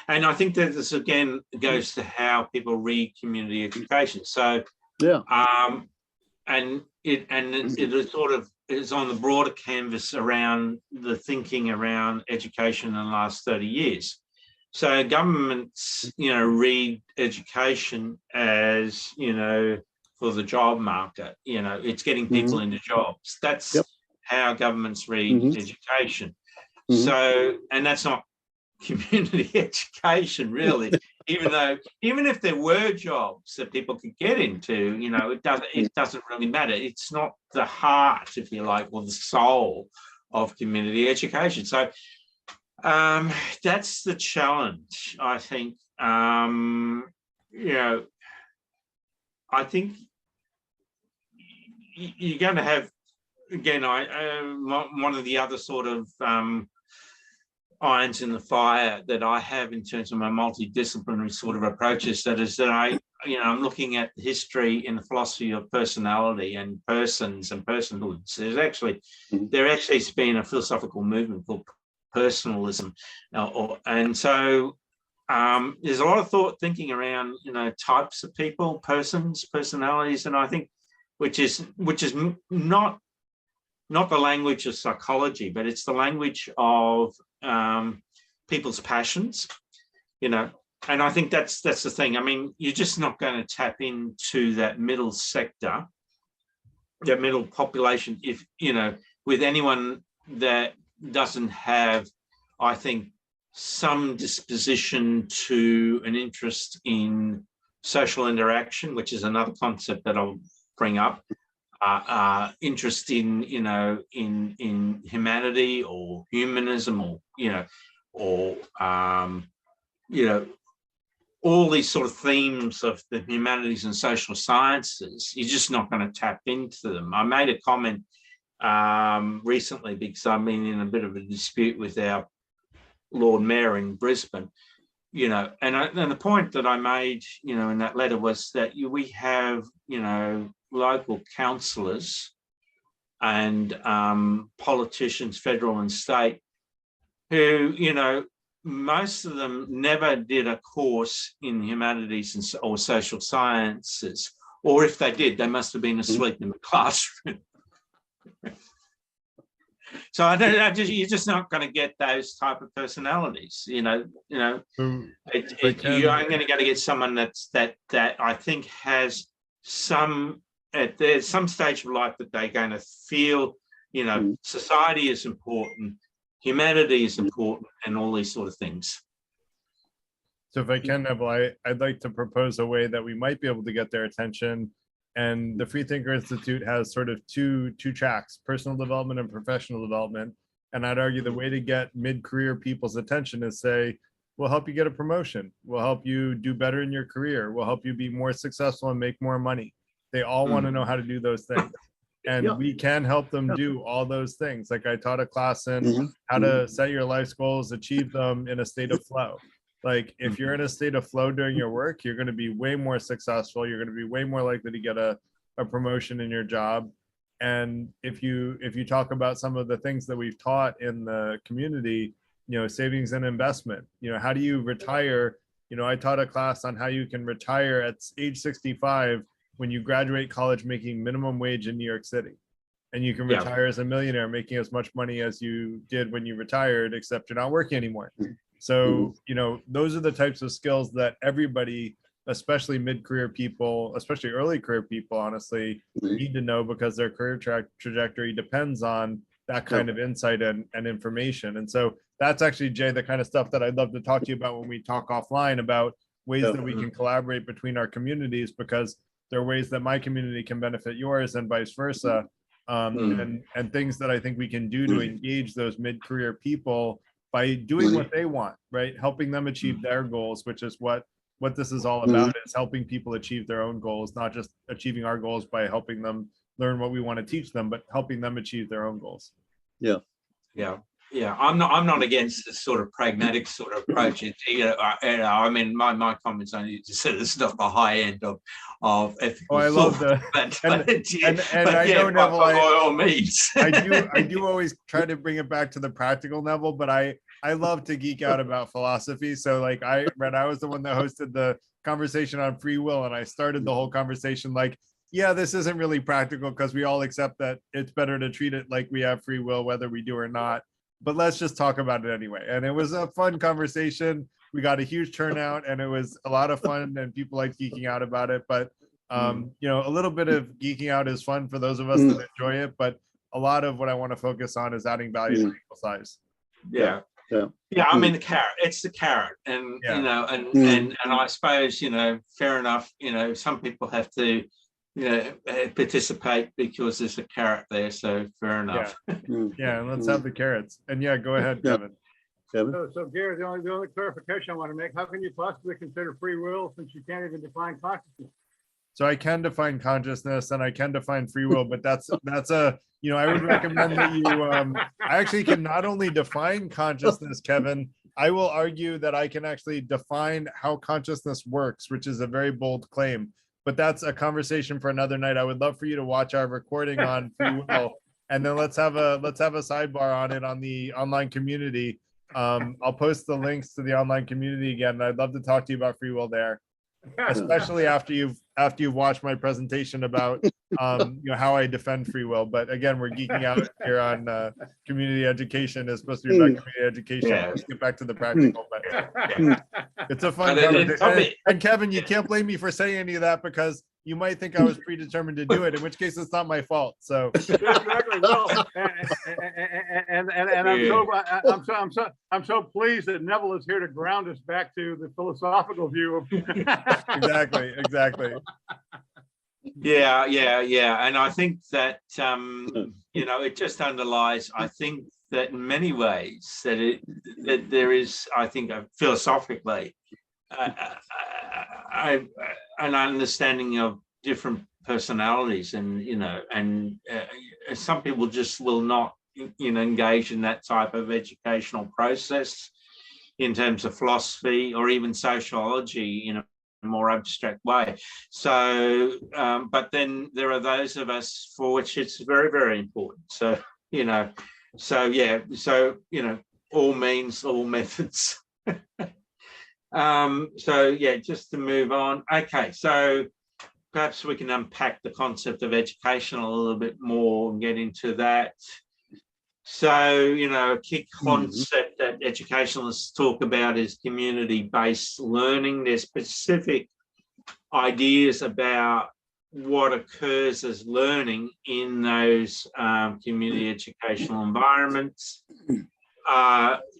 And I think that this again goes to how people read community education. So and it is sort of is on the broader canvas around the thinking around education in the last 30 years. So governments, read education as, for the job market, it's getting people into jobs. That's how governments read education. So, and that's not community education, really, even if there were jobs that people could get into, it doesn't really matter. It's not the heart, if you like, or the soul of community education. So that's the challenge, I think. I think you're going to have, again, one of the other sort of irons in the fire that I have in terms of my multidisciplinary sort of approaches, I'm looking at history in the philosophy of personality and persons and personhoods. There actually has been a philosophical movement called personalism, and so there's a lot of thinking around, types of people, personalities, and I think, which is not the language of psychology, but it's the language of people's passions, and I think that's the thing. I mean, you're just not going to tap into that middle sector, that middle population, if, with anyone that doesn't have, I think, some disposition to an interest in social interaction, which is another concept that I'll bring up. Interest in in humanity or humanism, or all these sort of themes of the humanities and social sciences. You're just not going to tap into them. I made a comment recently because I've been in a bit of a dispute with our Lord Mayor in Brisbane, and the point that I made, in that letter was that we have, local councillors and politicians, federal and state, who, most of them never did a course in humanities or social sciences, or if they did, they must have been asleep in the classroom. So you're just not going to get those type of personalities, you're only going to get someone that I think has there's some stage of life that they're going to feel, society is important, humanity is important, and all these sort of things. So if I can, Neville, I'd like to propose a way that we might be able to get their attention. And the Freethinker Institute has sort of two tracks: personal development and professional development. And I'd argue the way to get mid-career people's attention is say, we'll help you get a promotion. We'll help you do better in your career. We'll help you be more successful and make more money. They all want to know how to do those things. And we can help them do all those things. Like I taught a class in how to set your life's goals, achieve them in a state of flow. Like if you're in a state of flow during your work, you're going to be way more successful. You're going to be way more likely to get a promotion in your job. And if you talk about some of the things that we've taught in the community, savings and investment, how do you retire? I taught a class on how you can retire at age 65 when you graduate college making minimum wage in New York City. And you can retire as a millionaire making as much money as you did when you retired, except you're not working anymore. So, those are the types of skills that everybody, especially mid-career people, especially early career people, honestly, need to know, because their career trajectory depends on that kind of insight and information. And so that's actually, Jay, the kind of stuff that I'd love to talk to you about when we talk offline about ways that we can collaborate between our communities, because there are ways that my community can benefit yours and vice versa. And things that I think we can do to engage those mid-career people by doing what they want, right? Helping them achieve their goals, which is what this is all about, is helping people achieve their own goals, not just achieving our goals by helping them learn what we want to teach them, but helping them achieve their own goals. Yeah, I'm not against this sort of pragmatic sort of approach. I mean, my comments only just said it's not the high end of ethical. I love that. And I know, Neville, by all means. I do always try to bring it back to the practical, Neville, but I love to geek out about philosophy. So like I was the one that hosted the conversation on free will, and I started the whole conversation like, yeah, this isn't really practical because we all accept that it's better to treat it like we have free will, whether we do or not. But let's just talk about it anyway. And it was a fun conversation. We got a huge turnout, and it was a lot of fun, and people like geeking out about it. But a little bit of geeking out is fun for those of us that enjoy it. But a lot of what I want to focus on is adding value to people's lives. Yeah. I mean, the carrot. It's the carrot, and and I suppose fair enough. Some people have to participate because there's a carrot there, so fair enough. Yeah, and let's have the carrots. And go ahead, Kevin. So Gary, the only clarification I want to make: how can you possibly consider free will since you can't even define consciousness? So I can define consciousness and I can define free will, but that's a I would recommend that you I actually can not only define consciousness, Kevin. I will argue that I can actually define how consciousness works, which is a very bold claim. But that's a conversation for another night. I would love for you to watch our recording on free will, and then let's have a sidebar on it on the online community, I'll post the links to the online community again. And I'd love to talk to you about free will there, especially after you've watched my presentation about how I defend free will. But again, we're geeking out here on community education. It's supposed to be about community education. Yeah. Let's get back to the practical. But it's a fun But it- conversation. And Kevin, you can't blame me for saying any of that because you might think I was predetermined to do it, in which case it's not my fault. So Exactly. Well, and I'm so pleased that Neville is here to ground us back to the philosophical view of. exactly. Yeah. And I think that, it just underlies, I think that in many ways that there is, I think, philosophically, an understanding of different personalities, and some people just will not engage in that type of educational process in terms of philosophy or even sociology in a more abstract way. So but then there are those of us for which it's very, very important. So all means, all methods. Just to move on. Okay, so perhaps we can unpack the concept of education a little bit more and get into that. So, a key concept that educationalists talk about is community-based learning. There's specific ideas about what occurs as learning in those community educational environments.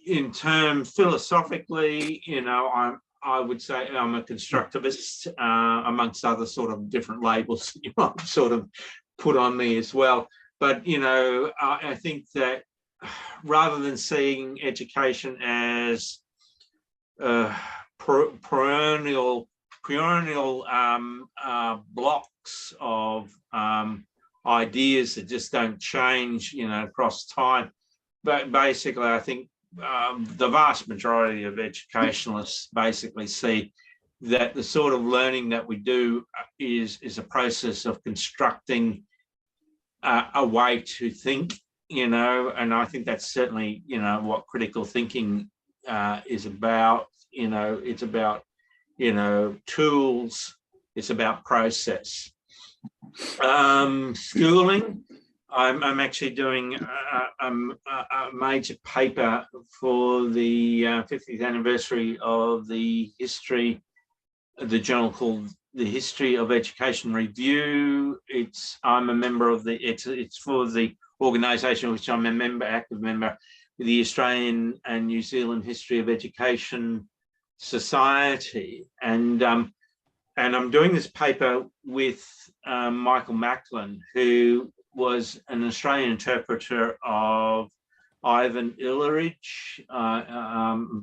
In terms philosophically, I would say I'm a constructivist, amongst other sort of different labels that you might sort of put on me as well. But, I think that rather than seeing education as perennial blocks of ideas that just don't change, across time, but basically, I think the vast majority of educationalists basically see that the sort of learning that we do is a process of constructing a way to think, and I think that's certainly, what critical thinking is about. It's about, tools, it's about process. Schooling. I'm actually doing a major paper for the 50th anniversary of the journal called The History of Education Review. I'm a member of it's for the organisation which I'm a member, active member, the Australian and New Zealand History of Education Society, and I'm doing this paper with Michael Macklin, who was an Australian interpreter of Ivan Illich.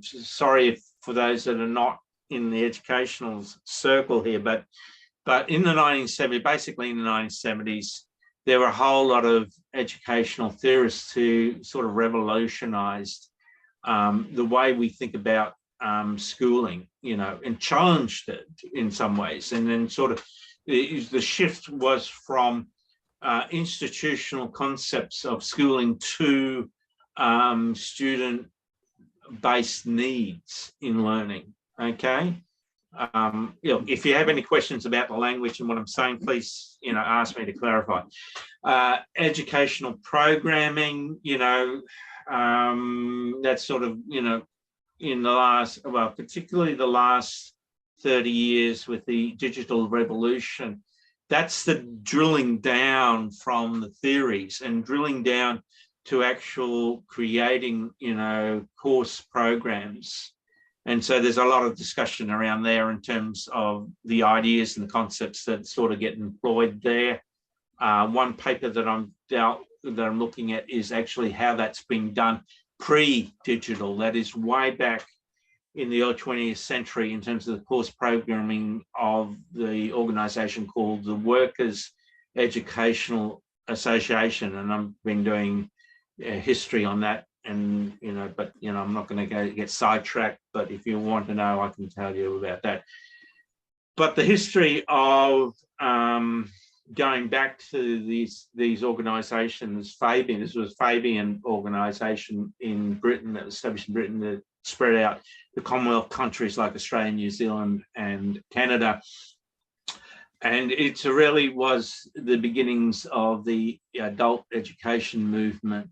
Sorry for those that are not in the educational circle here, but in the 1970s, basically in the 1970s, there were a whole lot of educational theorists who sort of revolutionized the way we think about schooling, and challenged it in some ways. And then sort of the shift was from institutional concepts of schooling to student-based needs in learning. Okay. If you have any questions about the language and what I'm saying, please, ask me to clarify. Educational programming, that's sort of, in the last, particularly the last 30 years with the digital revolution, that's the drilling down from the theories and drilling down to actual creating, course programs. And so there's a lot of discussion around there in terms of the ideas and the concepts that sort of get employed there. One paper that I'm looking at is actually how that's been done pre-digital. That is way back in the early 20th century in terms of the course programming of the organisation called the Workers' Educational Association. And I've been doing history on that. And, I'm not going to get sidetracked, but if you want to know, I can tell you about that. But the history of going back to these organisations, Fabian, this was Fabian organisation in Britain that was established in Britain that spread out the Commonwealth countries like Australia, New Zealand and Canada. And it really was the beginnings of the adult education movement,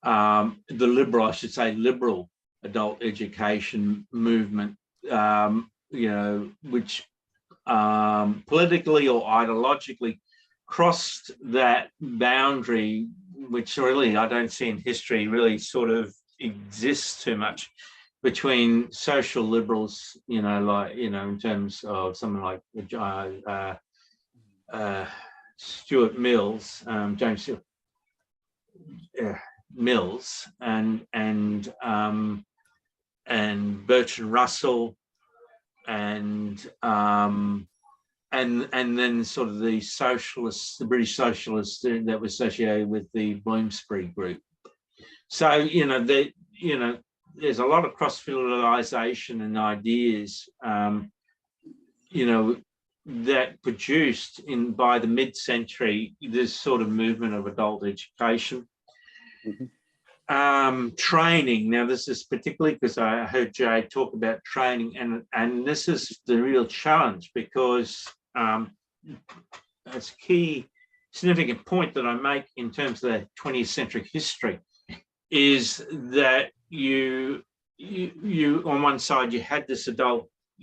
the liberal, I should say, liberal adult education movement, you know, which politically or ideologically crossed that boundary, which really I don't see in history really sort of exists too much, between social liberals, you know, like, you know, in terms of someone like Stuart Mills, James Stuart Mills, and Bertrand Russell, and then sort of the socialists, the British socialists that were associated with the Bloomsbury group. So, you know, there's a lot of cross-fertilization and ideas, you know, that produced by the mid-century this sort of movement of adult education. Training. Now, this is particularly because I heard Jay talk about training, and this is the real challenge, because that's a key significant point that I make in terms of the 20th century history, is that you on one side you had this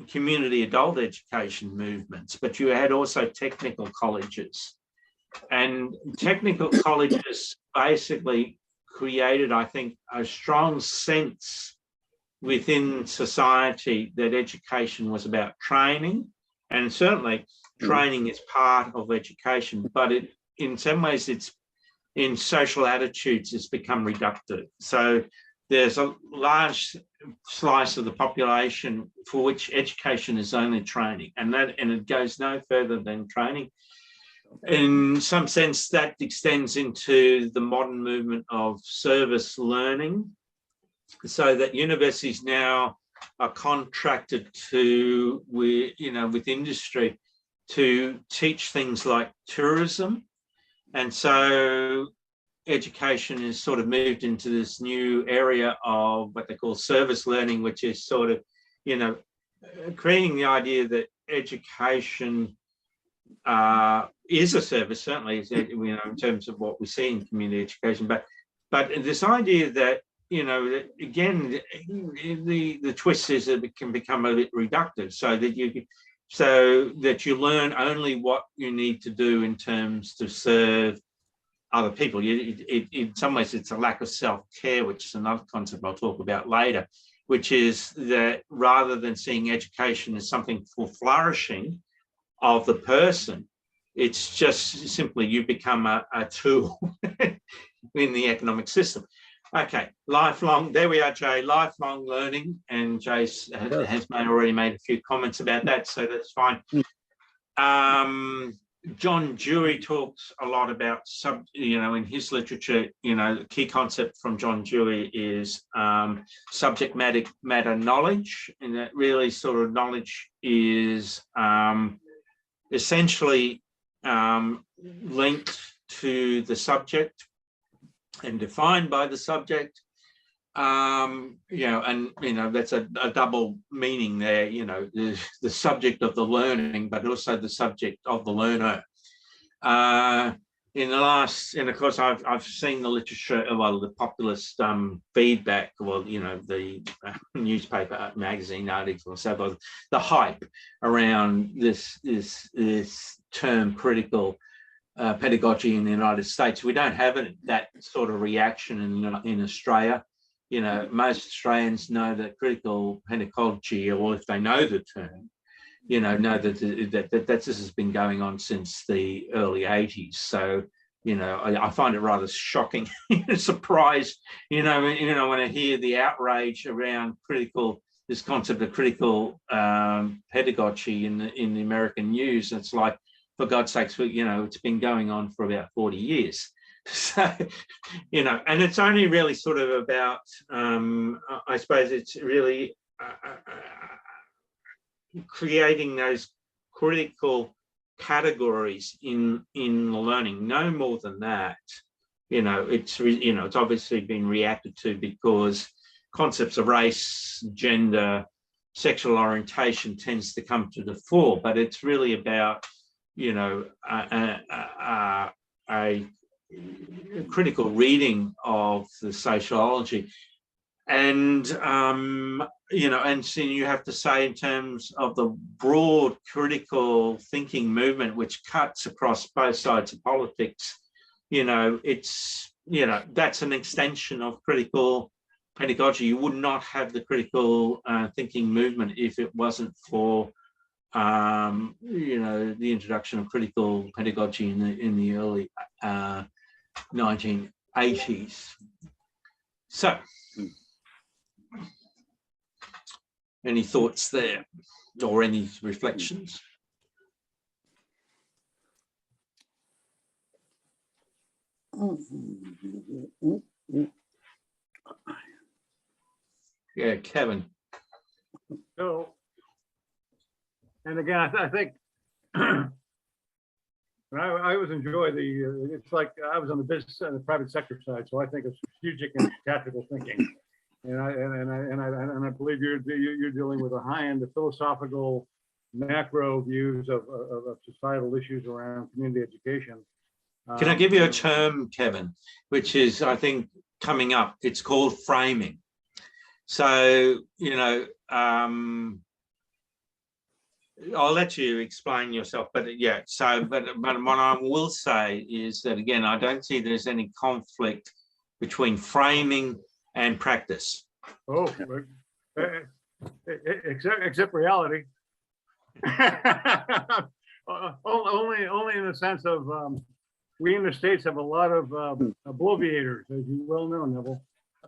community adult education movements, but you had also technical colleges, and technical colleges basically created, I think, a strong sense within society that education was about training, and certainly training is part of education, but in some ways it's in social attitudes it's become reductive. So there's a large slice of the population for which education is only training, and it goes no further than training. In some sense, that extends into the modern movement of service learning, so that universities now are contracted to, with industry, to teach things like tourism. And so education is sort of moved into this new area of what they call service learning, which is sort of, you know, creating the idea that education is a service, certainly, you know, in terms of what we see in community education, but this idea that, you know, that again, the twist is that it can become a bit reductive, so that you learn only what you need to do in terms to serve other people. In some ways, it's a lack of self-care, which is another concept I'll talk about later, which is that rather than seeing education as something for flourishing of the person, it's just simply you become a tool in the economic system. Okay, lifelong, there we are, Jay, lifelong learning, and Jay has already made a few comments about that, so that's fine. John Dewey talks a lot about, you know, in his literature, you know, the key concept from John Dewey is subject matter knowledge, and that really sort of knowledge is essentially linked to the subject and defined by the subject, you know, and, you know, that's a double meaning there, you know, the subject of the learning, but also the subject of the learner. And of course, I've seen the literature, well, the populist feedback, well, you know, the newspaper, magazine articles, and so forth, the hype around this term critical pedagogy in the United States. We don't have that sort of reaction in Australia. You know, most Australians know that critical pedagogy, or if they know the term, you know that this has been going on since the early 80s. So, you know, I find it rather shocking, surprised, you know, when I hear the outrage around this concept of critical pedagogy in the American news. It's like, for God's sakes, you know, it's been going on for about 40 years. So, you know, and it's only really sort of about, I suppose it's really creating those critical categories in the learning, no more than that. You know, it's obviously been reacted to because concepts of race, gender, sexual orientation tends to come to the fore, but it's really about, you know, a critical reading of the sociology. And, you know, and so you have to say in terms of the broad critical thinking movement, which cuts across both sides of politics, you know, it's, you know, that's an extension of critical pedagogy. You would not have the critical thinking movement if it wasn't for, you know, the introduction of critical pedagogy in the early 1980s. So, any thoughts there or any reflections? Yeah, Kevin. So, and again, I think I always enjoy it's like I was on the business and the private sector side, so I think of strategic and tactical thinking. And I believe you're dealing with a high end of philosophical macro views of societal issues around community education. Can I give you a term, Kevin, which is, I think, coming up? It's called framing. So, you know, I'll let you explain yourself, but yeah, so, but what I will say is that, again, I don't see there's any conflict between framing and practice. Oh, except reality. only in the sense of we in the States have a lot of bloviators, as you well know, Neville.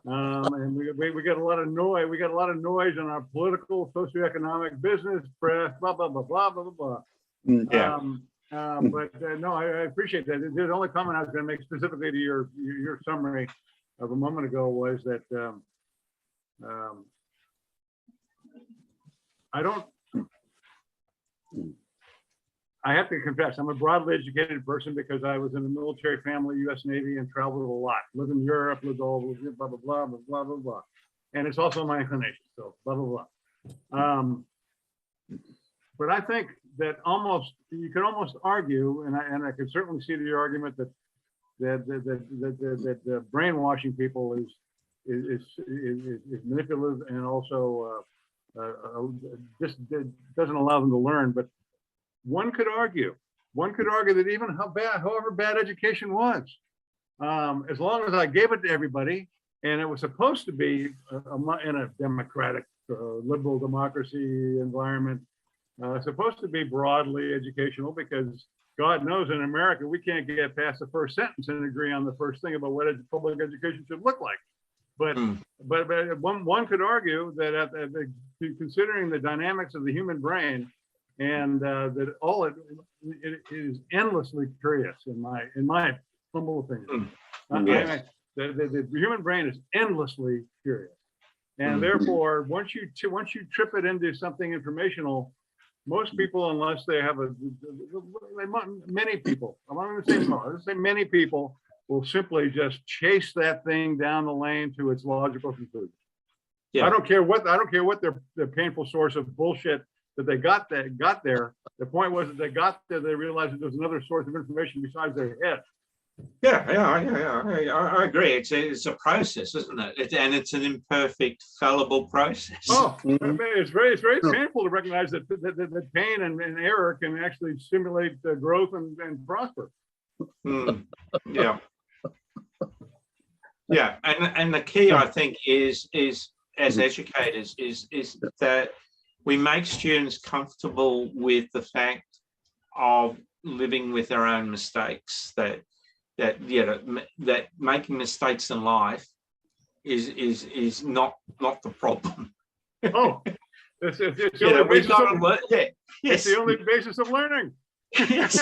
And we get a lot of noise. We get a lot of noise in our political, socioeconomic, business, press, blah blah blah blah blah blah. Yeah. But no, I appreciate that. The only comment I was going to make specifically to your summary of a moment ago was that I have to confess, I'm a broadly educated person because I was in a military family, U.S. Navy, and traveled a lot. Lived in Europe, lived all over, blah, blah, blah, blah, blah, blah, blah. And it's also my inclination, so blah, blah, blah. But I think that you could almost argue, and I could certainly see the argument that brainwashing people is manipulative and also just doesn't allow them to learn. But one could argue that even however bad education was, as long as I gave it to everybody, and it was supposed to be in a democratic, liberal democracy environment, supposed to be broadly educational, because God knows in America, we can't get past the first sentence and agree on the first thing about what public education should look like. But one could argue that considering the dynamics of the human brain, and that all it is endlessly curious, in my humble opinion. Yes. The human brain is endlessly curious, and therefore, once you trip it into something informational, most people, unless they have many people, I'm not going to say most, let's say many people, will simply just chase that thing down the lane to its logical conclusion. Yeah. I don't care what their painful source of bullshit that they got there. The point was that they got there, they realized that there's another source of information besides their head. Yeah. I agree. It's a process, isn't it? And it's an imperfect, fallible process. Oh, it's very painful to recognize that pain and error can actually stimulate growth and prosper. Yeah. Yeah, and the key, I think, is as educators is that we make students comfortable with the fact of living with their own mistakes. That making mistakes in life is not the problem. Oh, it's the only basis It's the only basis of learning. Yes.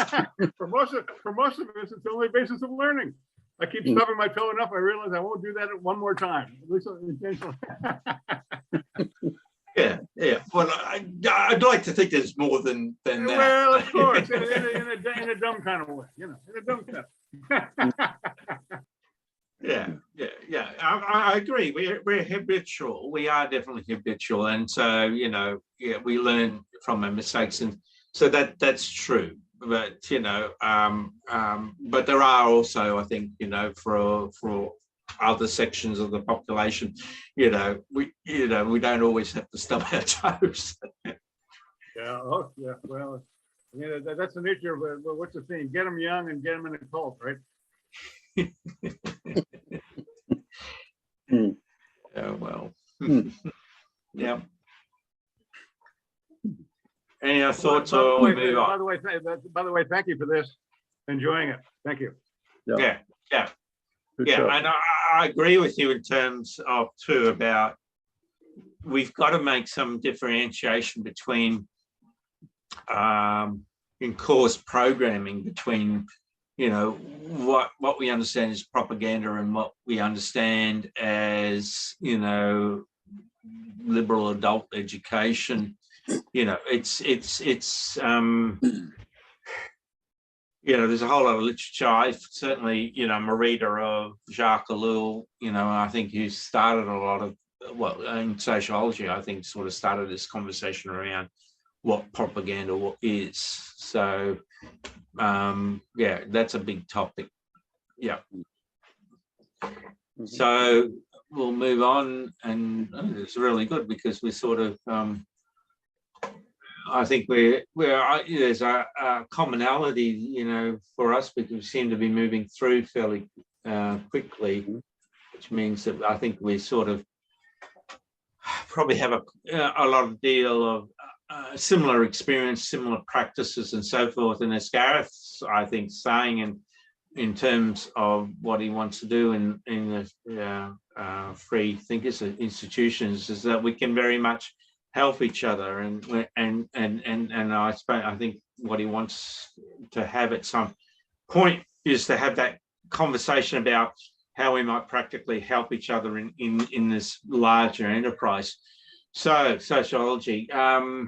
For most of us, it's the only basis of learning. I keep stubbing my toe enough, I realize I won't do that one more time. At least intentionally. Yeah. Well, I'd like to think there's more than that. Well, of course, and a dumb kind of way, in a dumb kind of. Yeah. I agree. We're habitual. We are definitely habitual, and so we learn from our mistakes, and so that's true. But but there are also, I think, for other sections of the population, we don't always have to stub our toes. Yeah. Oh, yeah. Well, that's the nature of what's the thing? Get them young and get them in a cult, right? Yeah, well. Hmm. Yeah. Any other thoughts, or we move on? By the way, thank you for this. Enjoying it. Thank you. Yeah. Good Yeah, job. and I agree with you in terms of too about we've got to make some differentiation between in course programming between what we understand as propaganda and what we understand as liberal adult education. There's a whole lot of literature. I certainly, I'm a reader of Jacques Ellul, I think he started a lot of, in sociology, I think sort of started this conversation around what propaganda is. So, that's a big topic. Yeah. Mhm. So we'll move on, and it's really good because we're sort of, I think there's a commonality, for us, because we seem to be moving through fairly quickly, which means that I think we sort of probably have a lot of deal of similar experience, similar practices, and so forth. And as Gareth's, I think, saying in terms of what he wants to do in the free thinkers institutions, is that we can very much help each other, and I think what he wants to have at some point is to have that conversation about how we might practically help each other in this larger enterprise. So sociology, basically,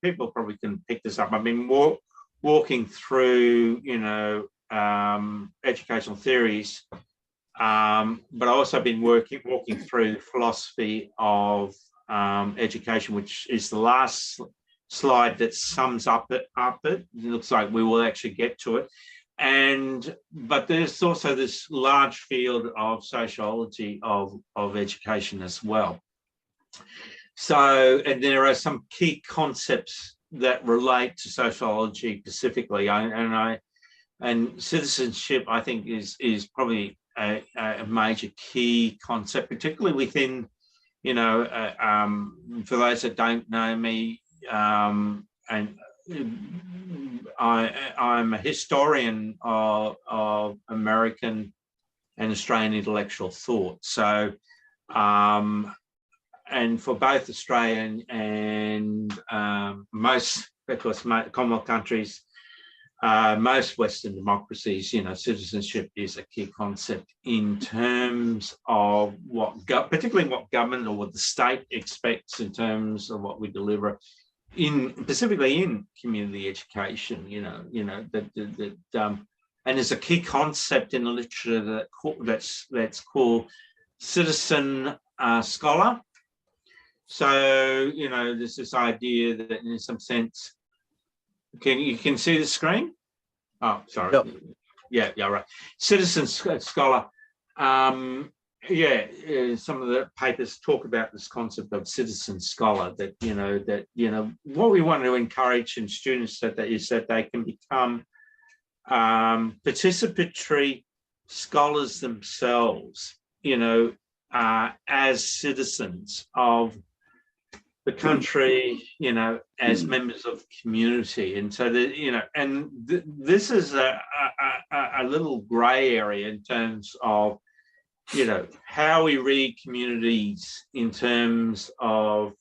people probably can pick this up. I've been walking through, educational theories. But I've also been walking through philosophy of education, which is the last slide that sums up it. It looks like we will actually get to it. But there's also this large field of sociology of education as well. So, and there are some key concepts that relate to sociology specifically, and citizenship, I think, is probably a major key concept, particularly within, for those that don't know me, and I'm a historian of American and Australian intellectual thought. So, and for both Australian and most, of course, Commonwealth countries, most Western democracies, citizenship is a key concept in terms of particularly what government or what the state expects in terms of what we deliver specifically in community education. And there's a key concept in the literature that's called citizen scholar. So there's this idea that in some sense. You can see the screen? Oh, sorry. Yep. Yeah, right. Citizen scholar. Some of the papers talk about this concept of citizen scholar. That what we want to encourage in students is that they can become participatory scholars themselves. As citizens of the country, as members of the community. And so this is a little gray area in terms of, how we read communities in terms of,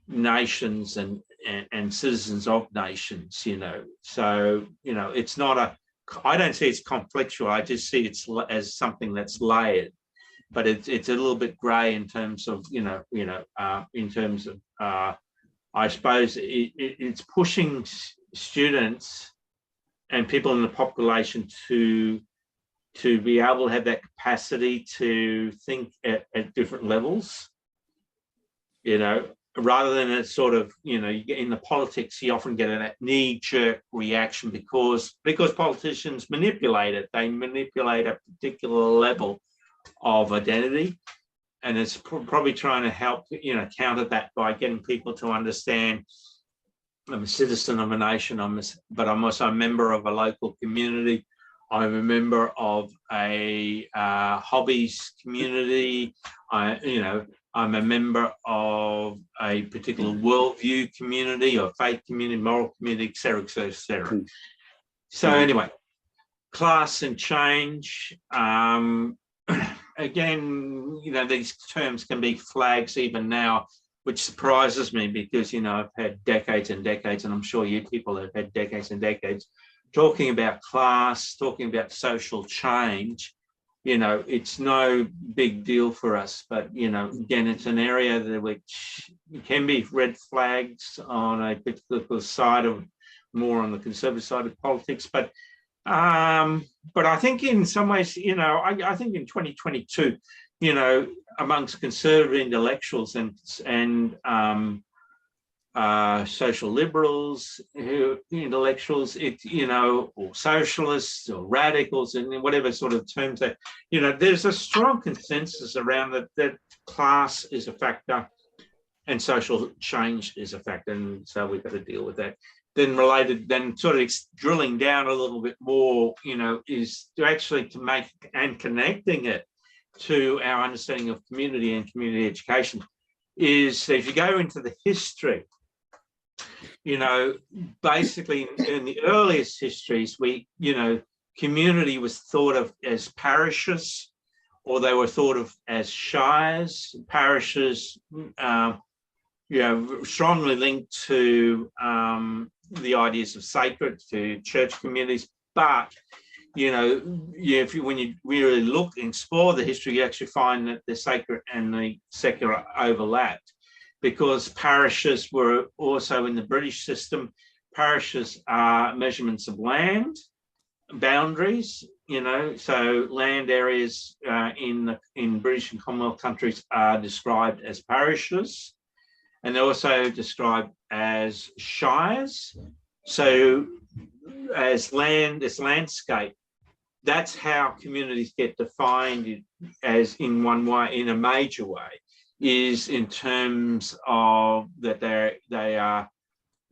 nations and citizens of nations, So, it's not I don't see it's conflictual. I just see it as something that's layered. But it's a little bit grey in terms of in terms of I suppose it's pushing students and people in the population to be able to have that capacity to think at different levels, you know, rather than a sort of, you know, you get in the politics, you often get a knee-jerk reaction because politicians manipulate it. They manipulate a particular level of identity, and it's probably trying to help, you know, counter that by getting people to understand I'm a citizen of a nation, but I'm also a member of a local community. I'm a member of a hobbies community. I'm a member of a particular worldview community or faith community, moral community, et cetera, et cetera, et cetera. So anyway, class and change. Again, you know, these terms can be flags even now, which surprises me because, you know, I've had decades and decades, and I'm sure you people have had decades and decades, talking about class, talking about social change. You know, it's no big deal for us, but, you know, again, it's an area that which can be red flags on a particular side of, more on the conservative side of politics. But I think in some ways, you know, I think in 2022, you know, amongst conservative intellectuals and social liberals, intellectuals, you know, or socialists or radicals, and whatever sort of terms that, you know, there's a strong consensus around that class is a factor and social change is a factor, and so we've got to deal with that. Then sort of drilling down a little bit more, you know, is to actually to make and connecting it to our understanding of community and community education is if you go into the history, you know, basically in the earliest histories, you know, community was thought of as parishes, or they were thought of as shires. Parishes, you know, strongly linked to the ideas of sacred, to church communities. But, you know, when you really look and explore the history, you actually find that the sacred and the secular overlapped, because parishes were also in the British system. Parishes are measurements of land, boundaries, you know, so land areas in British and Commonwealth countries are described as parishes, and they're also described as shires. So as land, this landscape, that's how communities get defined as in one way, in a major way, is in terms of that they are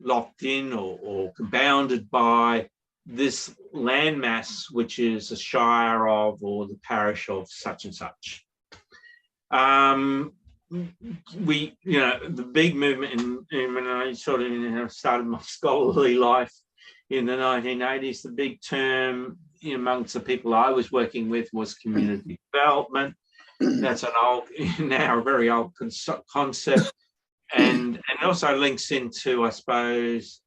locked in or bounded by this landmass, which is a shire of or the parish of such and such. You know, the big movement when I sort of started my scholarly life in the 1980s, the big term amongst the people I was working with was community development. That's an old, now a very old concept, and also links into, I suppose,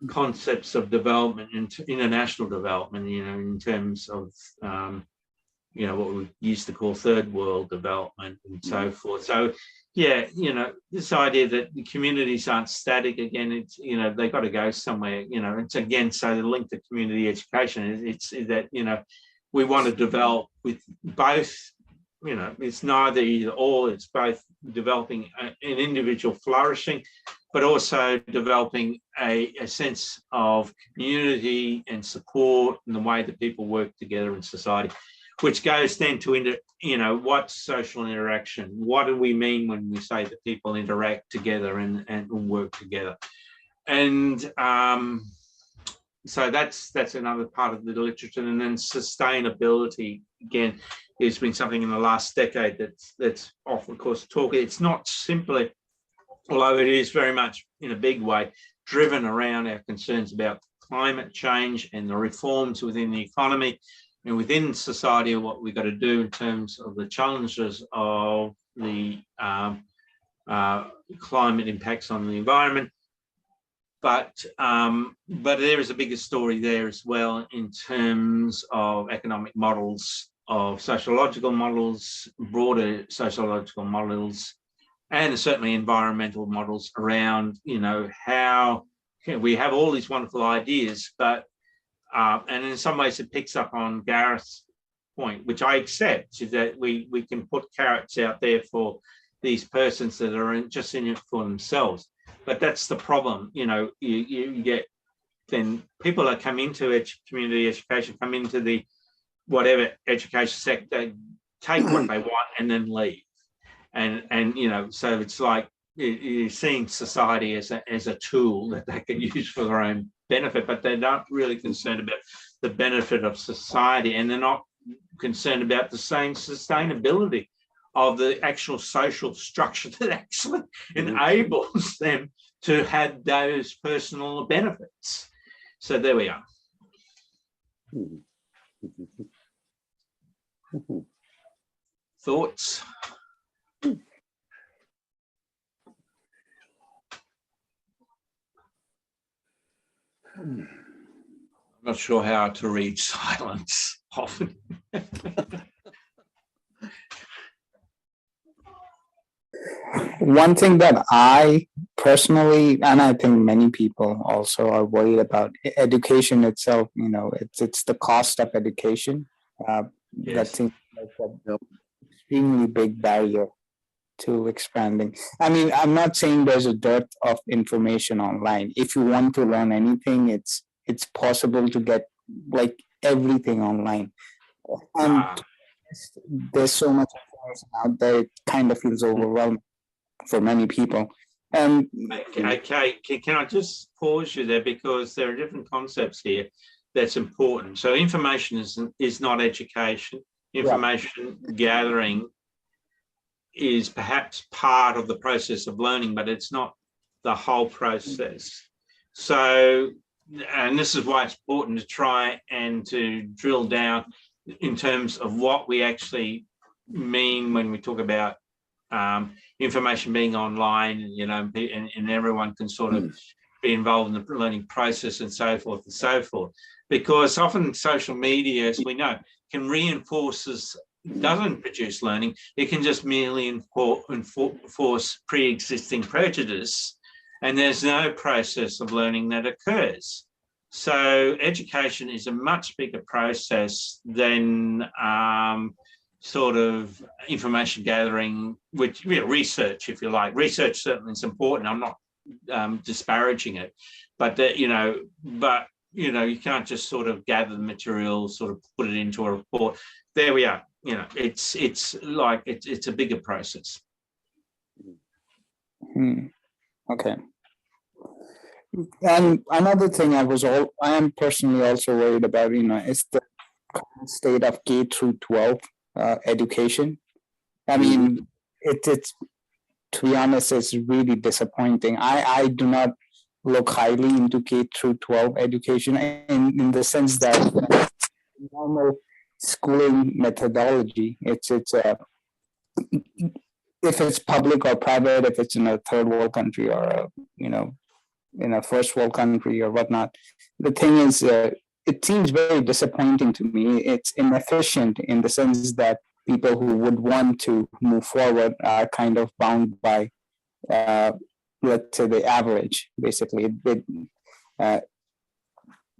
concepts of development and international development, you know, in terms of you know, what we used to call third world development and so forth. So yeah, you know, this idea that the communities aren't static, again, it's, you know, they've got to go somewhere, you know, it's again, so the link to community education, it's that, you know, we want to develop with both, you know, it's neither either or, it's both developing an individual flourishing, but also developing a sense of community and support in the way that people work together in society, which goes then to, you know, what's social interaction? What do we mean when we say that people interact together and work together? And so that's another part of the literature. And then sustainability, again, has been something in the last decade that's often, of course, talk. It's not simply, although it is very much in a big way driven around our concerns about climate change and the reforms within the economy and within society, of what we've got to do in terms of the challenges of the climate impacts on the environment. But there is a bigger story there as well in terms of economic models, of sociological models, broader sociological models and certainly environmental models around, how we have all these wonderful ideas, but and in some ways it picks up on Gareth's point, which I accept, is that we can put carrots out there for these persons that are just in it for themselves. But that's the problem, you get then people that come into community education, come into the whatever education sector, take what they want and then leave. And so it's like you're seeing society as a tool that they can use for their own benefit, but they're not really concerned about the benefit of society, and they're not concerned about the same sustainability of the actual social structure that actually enables them to have those personal benefits. So there we are. Thoughts? I'm not sure how to read silence often. One thing that I personally, and I think many people also are worried about, education itself, it's the cost of education. That Yes. seems like an extremely big barrier to expanding. I mean, I'm not saying there's a dearth of information online. If you want to learn anything, it's possible to get like everything online. And there's so much information out there, it kind of feels overwhelming for many people. And Okay, can I just pause you there, because there are different concepts here that's important. So information is not education. Information gathering is perhaps part of the process of learning, but it's not the whole process. So, and this is why it's important to try and to drill down in terms of what we actually mean when we talk about information being online, and everyone can sort of be involved in the learning process and so forth and so forth. Because often social media, as we know, can reinforce, doesn't produce learning. It can just merely enforce pre-existing prejudice, and there's no process of learning that occurs. So education is a much bigger process than sort of information gathering, which research, if you like. Research certainly is important. I'm not disparaging it, but you can't just sort of gather the material, sort of put it into a report. There we are. It's a bigger process. Okay. And another thing I am personally also worried about, is the current state of K through 12 education. I mean, it's to be honest, it's really disappointing. I do not look highly into K through 12 education in the sense that normal schooling methodology, it's if it's public or private, if it's in a third world country or in a first world country or whatnot, the thing is, it seems very disappointing to me. It's inefficient in the sense that people who would want to move forward are kind of bound by, let's say, the average, basically.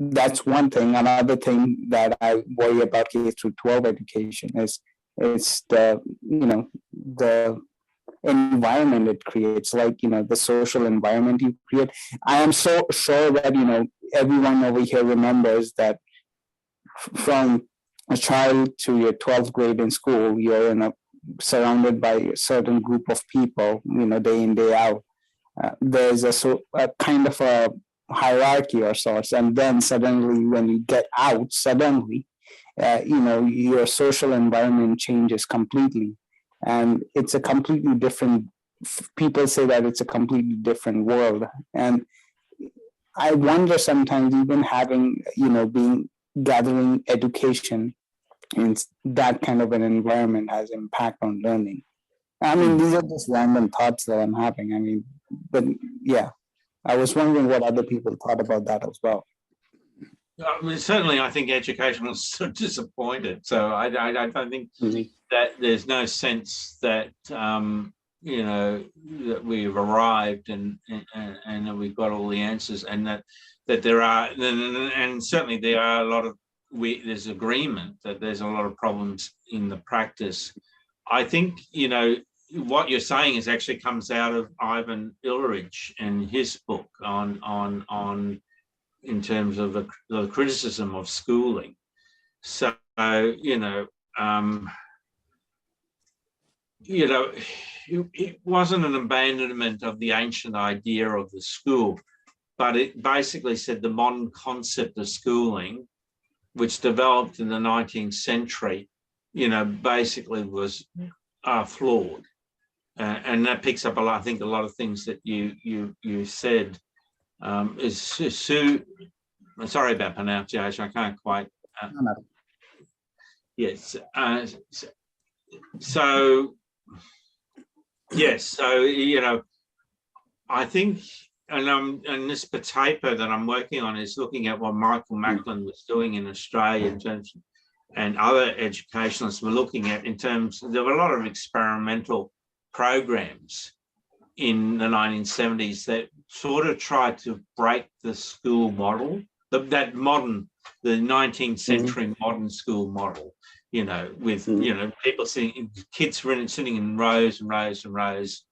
That's one thing. Another thing that I worry about K through 12 education is the environment it creates, like the social environment you create. I am so sure that everyone over here remembers that from a child to your 12th grade in school, you're surrounded by a certain group of people, day in, day out. There's a kind of a hierarchy or sorts, and then suddenly when you get out, your social environment changes completely, and it's a completely different. People say that it's a completely different world, and I wonder sometimes, even having gathering education in that kind of an environment has impact on learning. I mean, these are just random thoughts that I'm having. I mean, but yeah, I was wondering what other people thought about that as well. Certainly, I think education was so disappointed. So I don't think that there's no sense that you know, that we've arrived and that we've got all the answers, and that there are, and certainly there are a lot of, there's agreement that there's a lot of problems in the practice. I think, you know, what you're saying is actually comes out of Ivan Illich and his book on in terms of the criticism of schooling. So, you know, it wasn't an abandonment of the ancient idea of the school, but it basically said the modern concept of schooling, which developed in the 19th century, you know, basically was flawed. And that picks up a lot, I think, a lot of things that you said. Sorry about pronunciation, I can't quite. Yes. So yes, so you know, I think, and this paper that I'm working on is looking at what Michael Macklin was doing in Australia in terms, and other educationalists were looking at in terms. There were a lot of experimental programs in the 1970s that sort of tried to break the school model, the 19th century modern school model, you know, with, you know, people sitting, kids sitting in rows and rows and rows,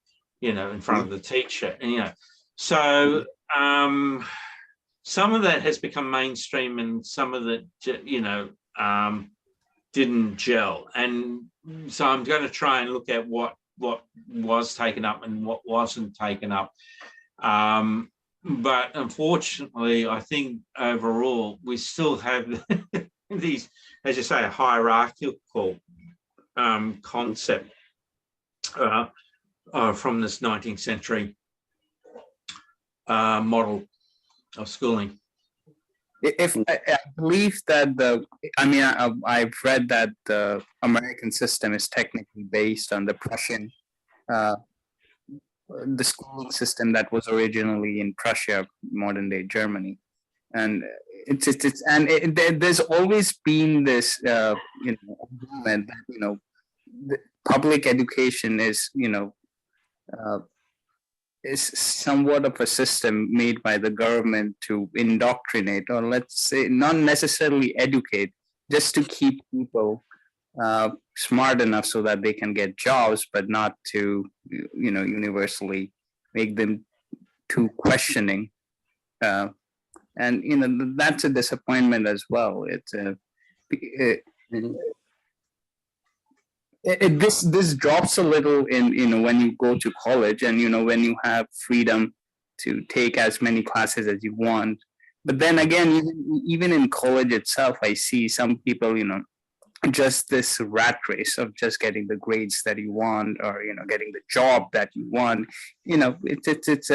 you know, in front of the teacher. And, you know, so some of that has become mainstream and some of it, you know, didn't gel. And so I'm going to try and look at what was taken up and what wasn't taken up. But unfortunately, I think overall, we still have these, as you say, a hierarchical concept from this 19th century model of schooling. If I believe that I've read that the American system is technically based on the Prussian, the schooling system that was originally in Prussia, modern day Germany, and there's always been this agreement that the public education is is somewhat of a system made by the government to indoctrinate, or let's say not necessarily educate, just to keep people smart enough so that they can get jobs, but not to universally make them too questioning. And that's a disappointment as well. This drops a little in when you go to college, and when you have freedom to take as many classes as you want. But then again, even in college itself, I see some people just this rat race of just getting the grades that you want, or getting the job that you want. It's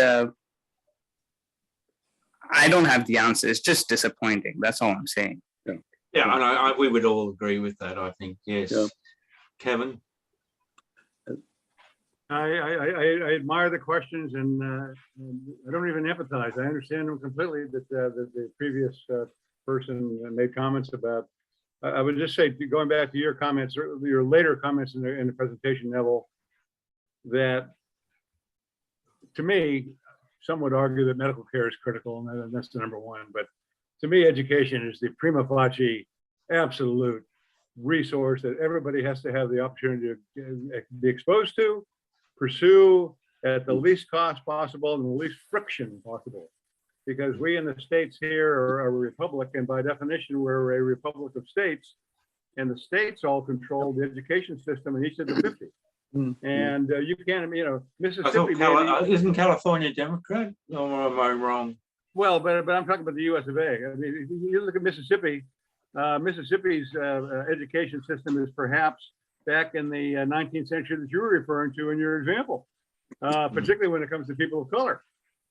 I don't have the answer. It's just disappointing. That's all I'm saying. Yeah, and we would all agree with that, I think. Yes. Yeah. Kevin? I admire the questions, and I don't even empathize. I understand them completely that the previous person made comments about. I would just say, going back to your comments, your later comments in the presentation, Neville, that to me, some would argue that medical care is critical, and that's the number one. But to me, education is the prima facie absolute resource that everybody has to have the opportunity to be exposed to, pursue at the least cost possible and the least friction possible. Because we in the States here are a republic, and by definition, we're a republic of states, and the states all control the education system in each of the 50. And you can't, Mississippi. Isn't California Democrat? Or am I wrong? Well, but I'm talking about the US of A. I mean, you look at Mississippi. Mississippi's education system is perhaps back in the 19th century that you were referring to in your example, particularly when it comes to people of color.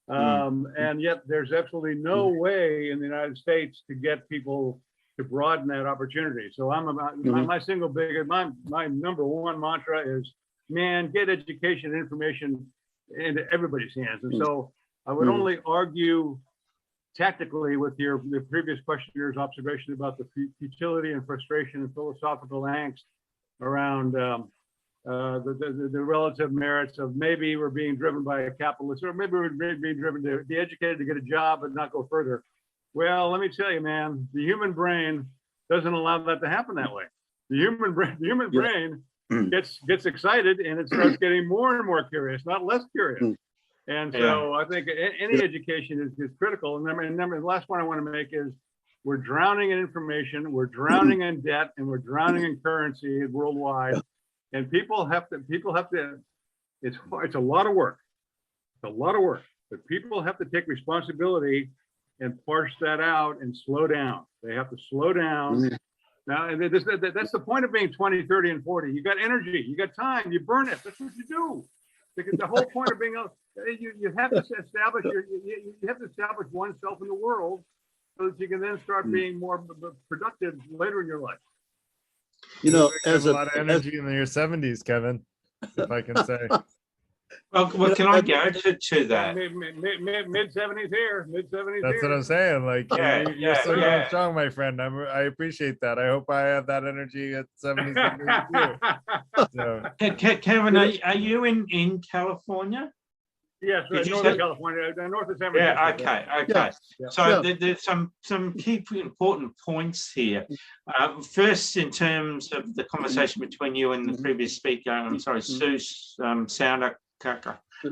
And yet there's absolutely no way in the United States to get people to broaden that opportunity. So I'm about my number one mantra is, man, get education and information into everybody's hands. And so I would only argue tactically with the previous questioner's observation about the futility and frustration and philosophical angst around the relative merits of maybe we're being driven by a capitalist, or maybe we're being driven to be educated to get a job and not go further. Well, let me tell you, man, the human brain doesn't allow that to happen that way. The human brain gets excited and it starts getting more and more curious, not less curious. And so I think any education is critical. And the last point I want to make is we're drowning in information, we're drowning in debt, and we're drowning in currency worldwide. And people have to, it's a lot of work. It's a lot of work, but people have to take responsibility and parse that out and slow down. They have to slow down. Now, and that's the point of being 20, 30, and 40. You got energy, you got time, you burn it. That's what you do. Because the whole point of being you have to establish you have to establish oneself in the world so that you can then start being more productive later in your life. You know, as a lot of energy in your 70s, Kevin, if I can say. Well, can I go to that? Mid 70s here, mid 70s. That's what I'm saying. Like, you're still going strong, my friend. I appreciate that. I hope I have that energy at 70s. So. Kevin, are you in California? Yes, Northern California, north of San Francisco. Yeah, okay. So there's some key important points here. First, in terms of the conversation between you and the previous speaker, I'm sorry, Sue Sounder.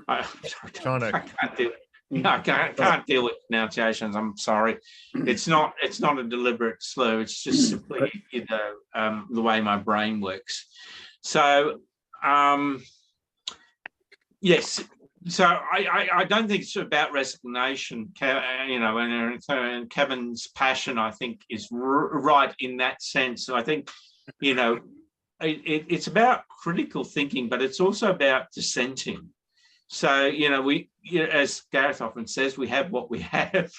I can't deal with pronunciations. I'm sorry. It's not a deliberate slur. It's just simply the way my brain works. So yes. So I don't think it's about resignation, and Kevin's passion, I think, is right in that sense. So I think, it's about critical thinking, but it's also about dissenting. So, we, as Gareth often says, we have what we have.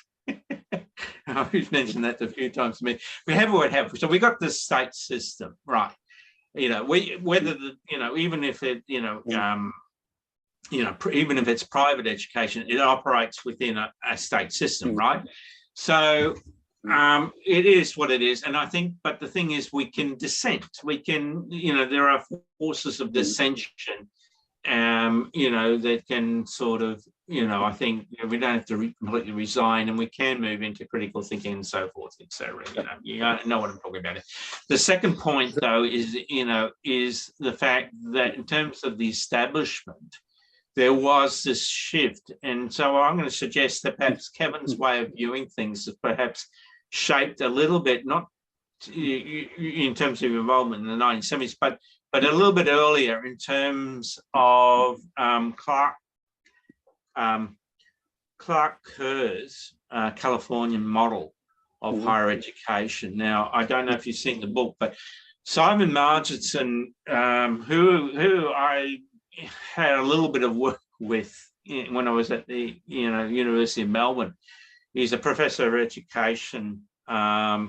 I've mentioned that a few times to me. We have what we have. So we got the state system, right? Even if it, even if it's private education, it operates within a state system, right? So it is what it is. And I think, but the thing is, we can dissent. We can, there are forces of dissension, that can sort of, I think we don't have to completely resign, and we can move into critical thinking and so forth, etc. You know what I'm talking about. The second point, though, is the fact that in terms of the establishment, there was this shift. And so I'm going to suggest that perhaps Kevin's way of viewing things is perhaps shaped a little bit, not in terms of involvement in the 1970s, but a little bit earlier in terms of Clark Kerr's Californian model of higher education. Now, I don't know if you've seen the book, but Simon Marginson, who I had a little bit of work with when I was at the University of Melbourne. He's a professor of education now.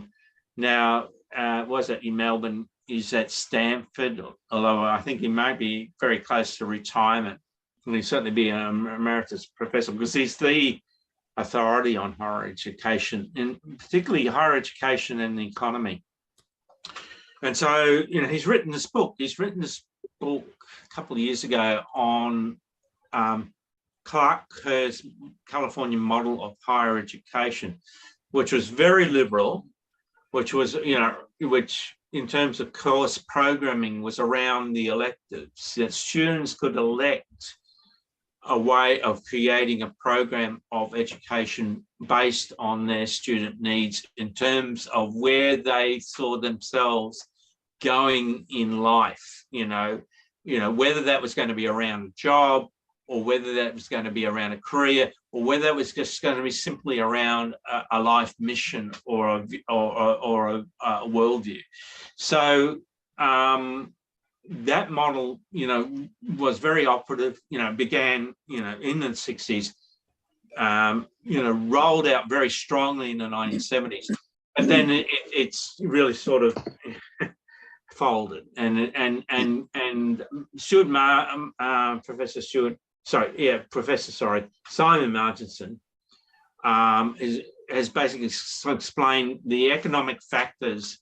Was it in Melbourne? He's at Stanford, although I think he might be very close to retirement. He'll certainly be an emeritus professor because he's the authority on higher education, and particularly higher education and the economy. And so, he's written this book. A couple of years ago on Clark Kerr's California model of higher education, which was very liberal, which was, which in terms of course programming was around the electives, that students could elect a way of creating a program of education based on their student needs in terms of where they saw themselves going in life, whether that was going to be around a job, or whether that was going to be around a career, or whether it was just going to be simply around a life mission or a worldview. So that model, was very operative. Began, in the 60s. Rolled out very strongly in the 1970s, but then it's really sort of folded. And Simon Marginson has basically explained the economic factors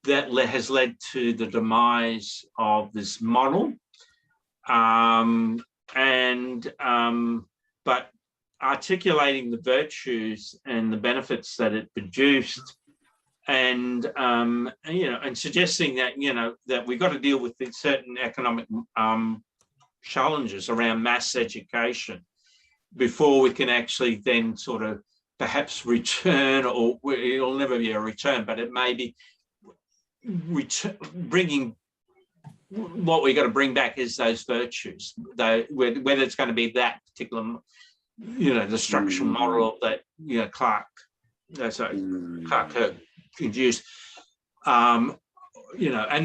that has led to the demise of this model, But articulating the virtues and the benefits that it produced, and and suggesting that that we've got to deal with certain economic challenges around mass education before we can actually then sort of perhaps return, or it'll never be a return, but it may be bringing. What we got to bring back is those virtues, though, whether it's going to be that particular, the structural model that Clark introduced, and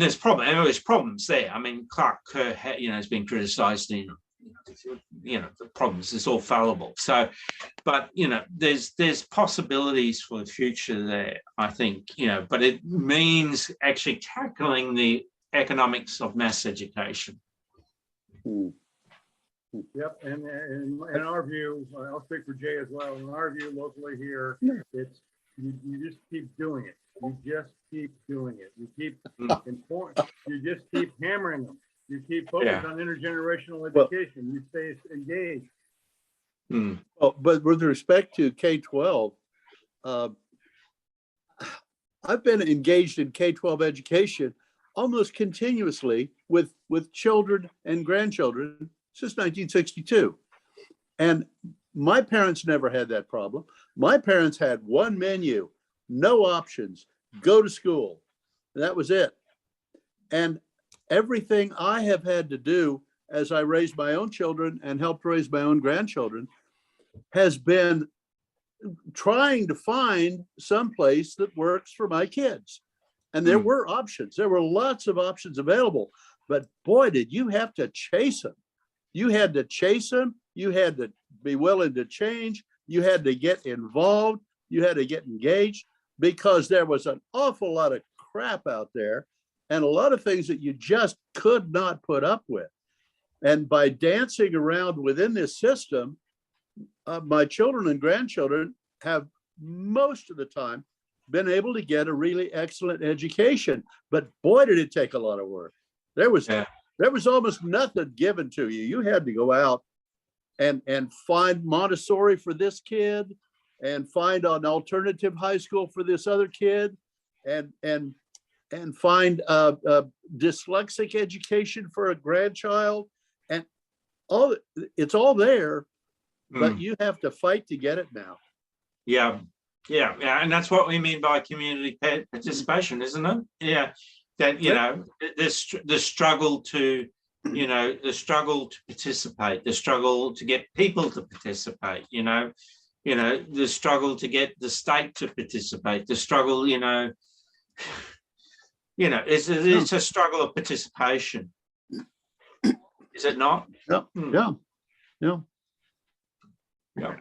there's problems there. I mean, Clark Kerr, has been criticised in, the problems. It's all fallible. So, but there's possibilities for the future there. I think, but it means actually tackling the economics of mass education. Yep, and in our view, I'll speak for Jay as well. In our view, locally here, it's you just keep doing it. You just keep doing it. You keep you just keep hammering them. You keep focused on intergenerational education. You stay engaged. Well, but with respect to K-12, I've been engaged in K-12 education almost continuously with children and grandchildren since 1962. And my parents never had that problem. My parents had one menu, no options, go to school. And that was it. And everything I have had to do as I raised my own children and helped raise my own grandchildren has been trying to find some place that works for my kids. And there were options. There were lots of options available. But boy, did you have to chase them. You had to chase them. You had to be willing to change. You had to get involved. You had to get engaged, because there was an awful lot of crap out there and a lot of things that you just could not put up with. And by dancing around within this system, my children and grandchildren have most of the time been able to get a really excellent education. But boy, did it take a lot of work. There was almost nothing given to you. You had to go out and find Montessori for this kid, and find an alternative high school for this other kid, and find dyslexic education for a grandchild, and it's all there, but you have to fight to get it now. Yeah, and that's what we mean by community participation, isn't it? Yeah, that the struggle to participate, the struggle to get people to participate, the struggle to get the state to participate, the struggle, it's a struggle of participation, is it not? Yeah.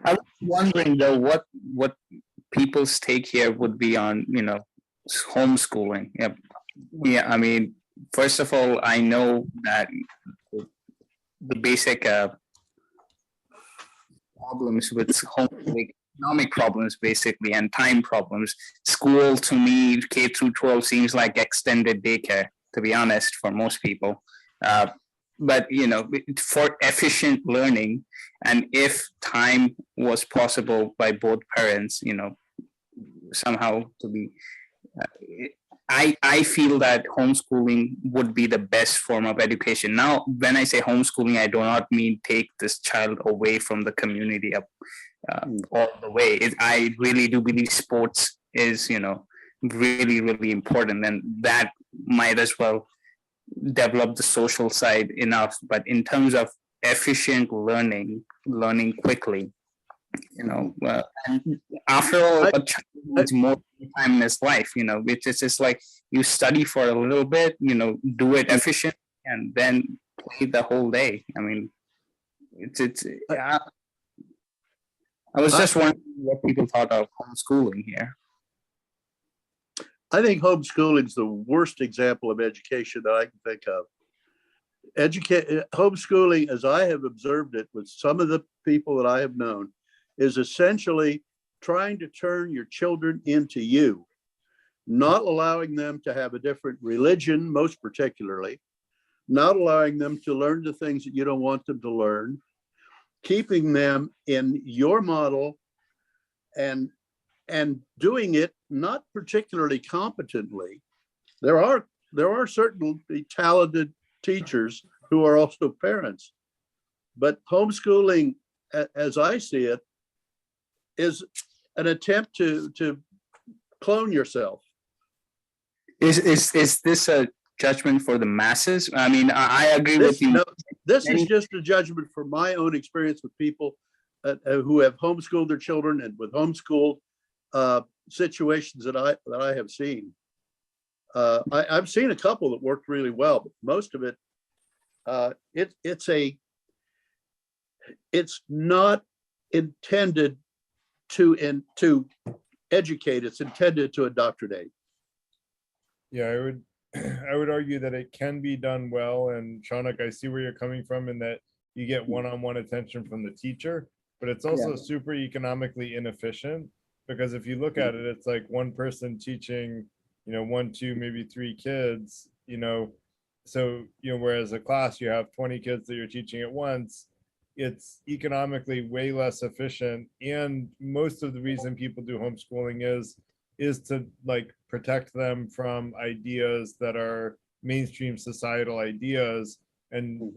I was wondering though, what people's take here would be on, homeschooling. Yeah, I mean, first of all, I know that the basic problems with homeschooling, economic problems basically, and time problems. School to me, K through 12 seems like extended daycare, to be honest, for most people. But for efficient learning, and if time was possible by both parents, somehow to be, I feel that homeschooling would be the best form of education. Now, when I say homeschooling, I do not mean take this child away from the community all the way. I really do believe sports is, really, really important, and that might as well develop the social side enough. But in terms of efficient learning quickly, and after all, a child needs more time in his life. It's just like you study for a little bit, do it efficient, and then play the whole day. I mean, I was just wondering what people thought of homeschooling here. I think homeschooling is the worst example of education that I can think of. Homeschooling, as I have observed it with some of the people that I have known, is essentially trying to turn your children into you, not allowing them to have a different religion, most particularly, not allowing them to learn the things that you don't want them to learn, keeping them in your model and doing it not particularly competently. There are certainly talented teachers who are also parents, but homeschooling, as I see it, is an attempt to clone yourself. Is this a judgment for the masses? I mean, I agree with you. No, this is just a judgment from my own experience with people who have homeschooled their children and with homeschooled situations that I have seen. I've seen a couple that worked really well, but most of it, it's not intended to educate. It's intended to indoctrinate. Yeah, I would argue that it can be done well. And Shaunak, I see where you're coming from in that you get one-on-one attention from the teacher, but it's also super economically inefficient, because if you look at it, it's like one person teaching, 1, 2, maybe 3 kids, so, whereas a class, you have 20 kids that you're teaching at once, it's economically way less efficient. And most of the reason people do homeschooling is to like protect them from ideas that are mainstream societal ideas. And,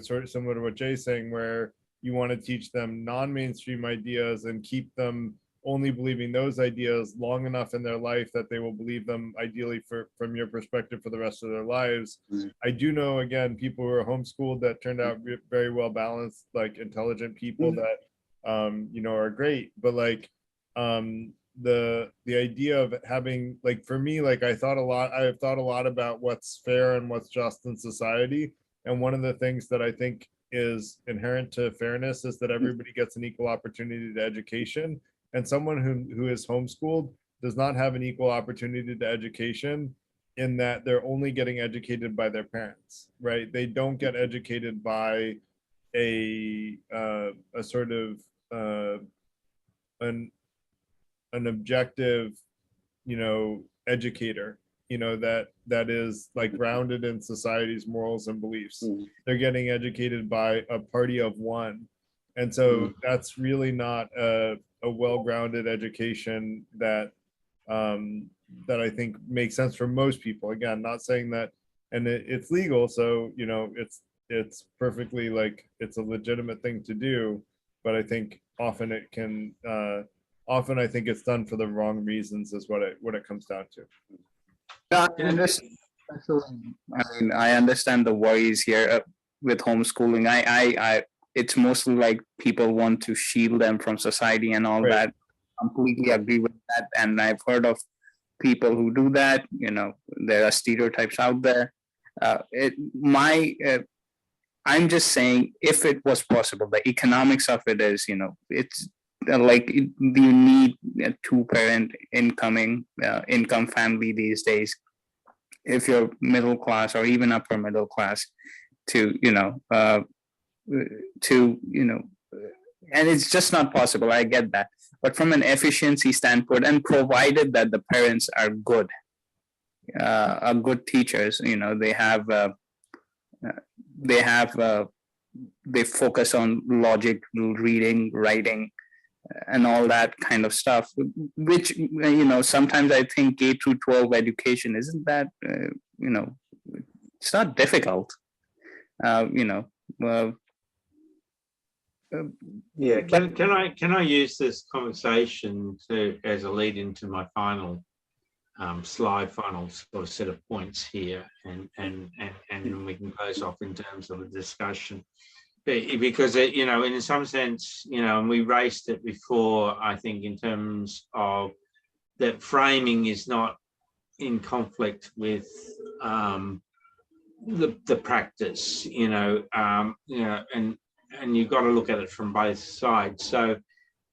sort of similar to what Jay's saying, where you want to teach them non-mainstream ideas and keep them only believing those ideas long enough in their life that they will believe them, ideally from your perspective, for the rest of their lives. I do know, again, people who are homeschooled that turned out very well balanced, like intelligent people that are great. But like the idea of having, like, for me, like I've thought a lot about what's fair and what's just in society. And one of the things that I think is inherent to fairness is that everybody gets an equal opportunity to education. And someone who is homeschooled does not have an equal opportunity to education, in that they're only getting educated by their parents, right? They don't get educated by a sort of an objective, educator, that is like grounded in society's morals and beliefs. They're getting educated by a party of one. And so that's really not a well-grounded education that I think makes sense for most people. Again, not saying that, and it's legal, so it's perfectly, like, it's a legitimate thing to do, but I think often it can often I think it's done for the wrong reasons, is what it comes down to. I understand the worries here with homeschooling. I it's mostly like people want to shield them from society and all that. Completely agree with that. And I've heard of people who do that. There are stereotypes out there. I'm just saying, if it was possible, the economics of it is, it's like you need a 2-parent income family these days, if you're middle class or even upper middle class, and it's just not possible. I get that. But from an efficiency standpoint, and provided that the parents are good teachers, they focus on logic, reading, writing, and all that kind of stuff, which, sometimes I think K through 12 education isn't that, it's not difficult, Yeah, can I use this conversation as a lead into my final slide, final sort of set of points here, and we can close off in terms of a discussion, because in some sense, and we raised it before, I think, in terms of that framing is not in conflict with the practice, and you've got to look at it from both sides. So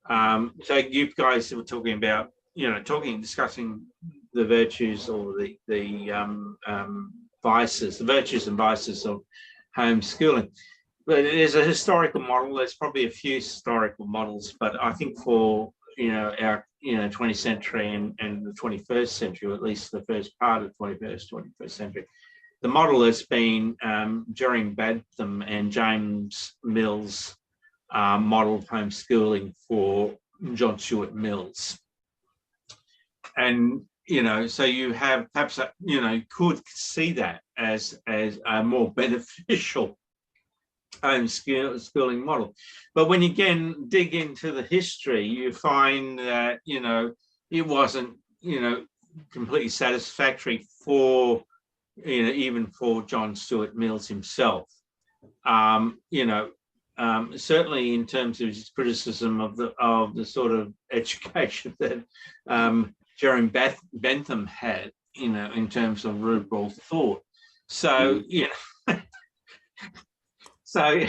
you guys were talking about, discussing the virtues or the vices, the virtues and vices of homeschooling. But there's a historical model. There's probably a few historical models, but I think for our 20th century and the 21st century, or at least the first part of 21st century, the model has been Jerry Bentham and James Mills' model of homeschooling for John Stuart Mills. And, so you have perhaps, could see that as a more beneficial homeschooling model. But when you again dig into the history, you find that, it wasn't, completely satisfactory for, even for John Stuart Mills himself. Certainly in terms of his criticism of the sort of education that Jeremy Bentham had, in terms of liberal thought. So, so,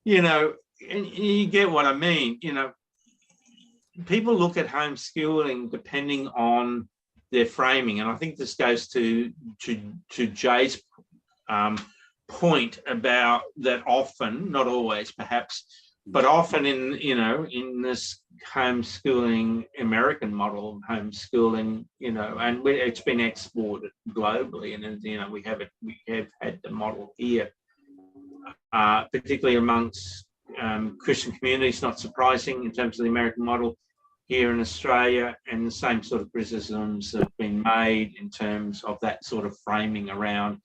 and you get what I mean. People look at homeschooling depending on their framing, and I think this goes to Jay's point about that often, not always perhaps, but often in this homeschooling, American model of homeschooling, and it's been exported globally, and we have had the model here, particularly amongst Christian communities, not surprising in terms of the American model here in Australia, and the same sort of criticisms have been made in terms of that sort of framing around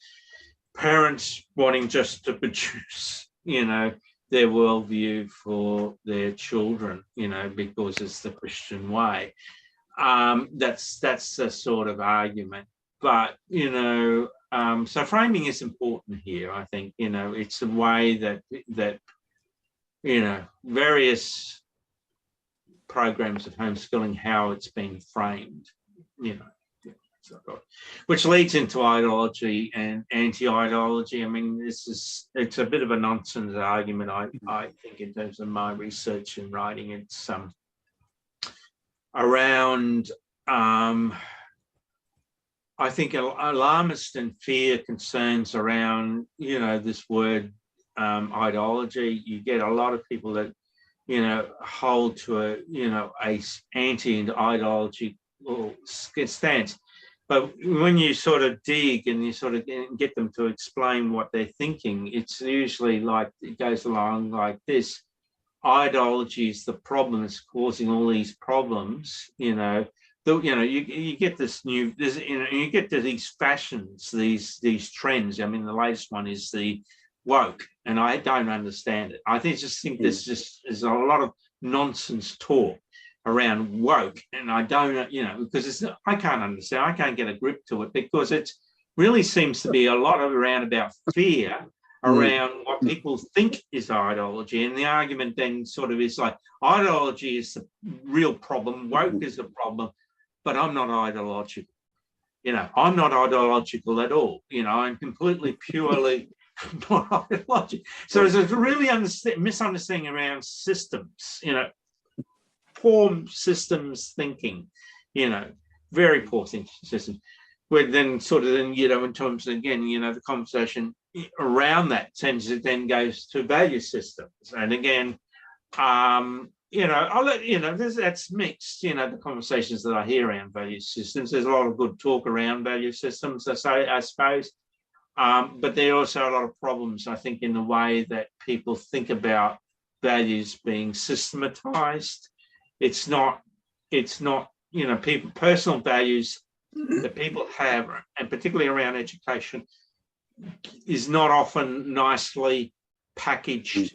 parents wanting just to produce, their worldview for their children, because it's the Christian way. That's a sort of argument. But, so framing is important here, I think. It's a way that various programs of homeschooling, how it's been framed, which leads into ideology and anti-ideology. I mean, it's a bit of a nonsense argument, I think, in terms of my research and writing. It's around, I think, alarmist and fear concerns around, this word ideology. You get a lot of people that, hold to a anti-ideology stance. But when you sort of dig and you sort of get them to explain what they're thinking, it's usually like, it goes along like this: ideology is the problem that's causing all these problems. You get this new, you get to these fashions, these trends. I mean, the latest one is the woke, and I don't understand it. I just think this just is a lot of nonsense talk around woke, and I don't, because I can't understand. I can't get a grip to it, because it really seems to be a lot around about fear around what people think is ideology, and the argument then sort of is like, ideology is the real problem, woke is the problem, but I'm not ideological. I'm not ideological at all. I'm completely purely not ideological. So there's a really misunderstanding around systems, poor systems thinking, very poor systems. Where then sort of in terms of, again, the conversation around that tends to then goes to value systems. And again, I'll let that's mixed. The conversations that I hear around value systems, there's a lot of good talk around value systems, I suppose. But there are also a lot of problems, I think, in the way that people think about values being systematized. It's not, people, personal values that people have, and particularly around education, is not often nicely packaged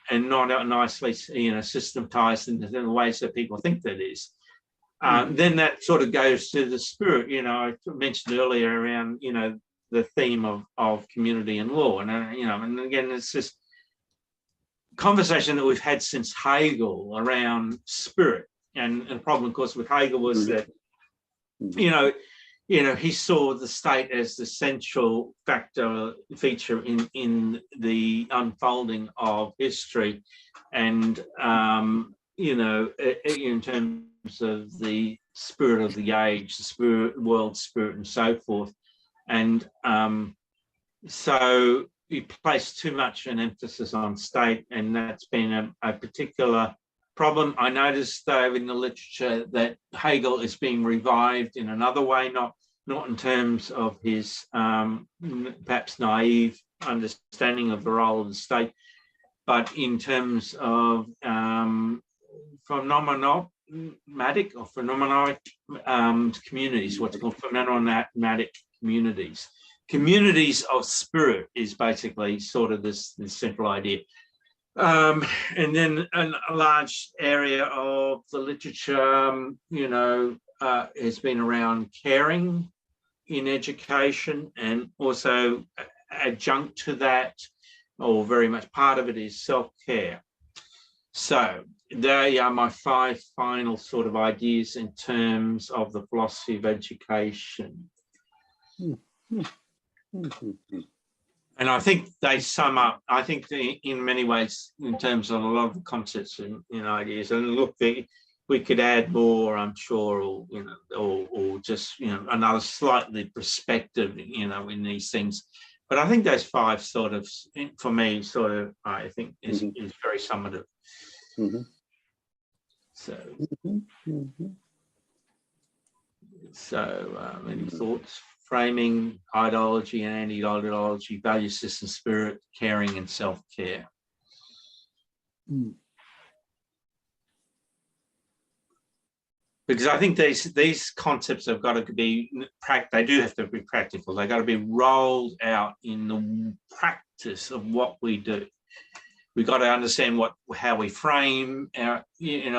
and not nicely, systematized in the ways that people think that is. Then that sort of goes to the spirit, I mentioned earlier around, the theme of community and law. And again, it's this conversation that we've had since Hegel around spirit. And the problem, of course, with Hegel was that, he saw the state as the central feature in the unfolding of history, and in terms of the spirit of the age, the spirit, world spirit, and so forth. And so he placed too much an emphasis on state, and that's been a particular problem. I noticed, though, in the literature that Hegel is being revived in another way, not not in terms of his perhaps naive understanding of the role of the state, but in terms of phenomenomic or phenomenomic communities, what's called phenomenomic communities. Communities of spirit is basically sort of this central idea. And then a large area of the literature, has been around caring in education, and also adjunct to that, or very much part of it, is self-care. So they are my 5 final sort of ideas in terms of the philosophy of education. And I think they sum up, I think in many ways, in terms of a lot of the concepts and ideas. And look, we could add more, I'm sure, or just, another slightly perspective, in these things. But I think those 5 sort of, for me, sort of, I think is very summative. So, any thoughts? Framing, ideology and anti-ideology, value system, spirit, caring, and self-care. Because I think these concepts have got to be, they do have to be practical. They got to be rolled out in the practice of what we do. We've got to understand how we frame our,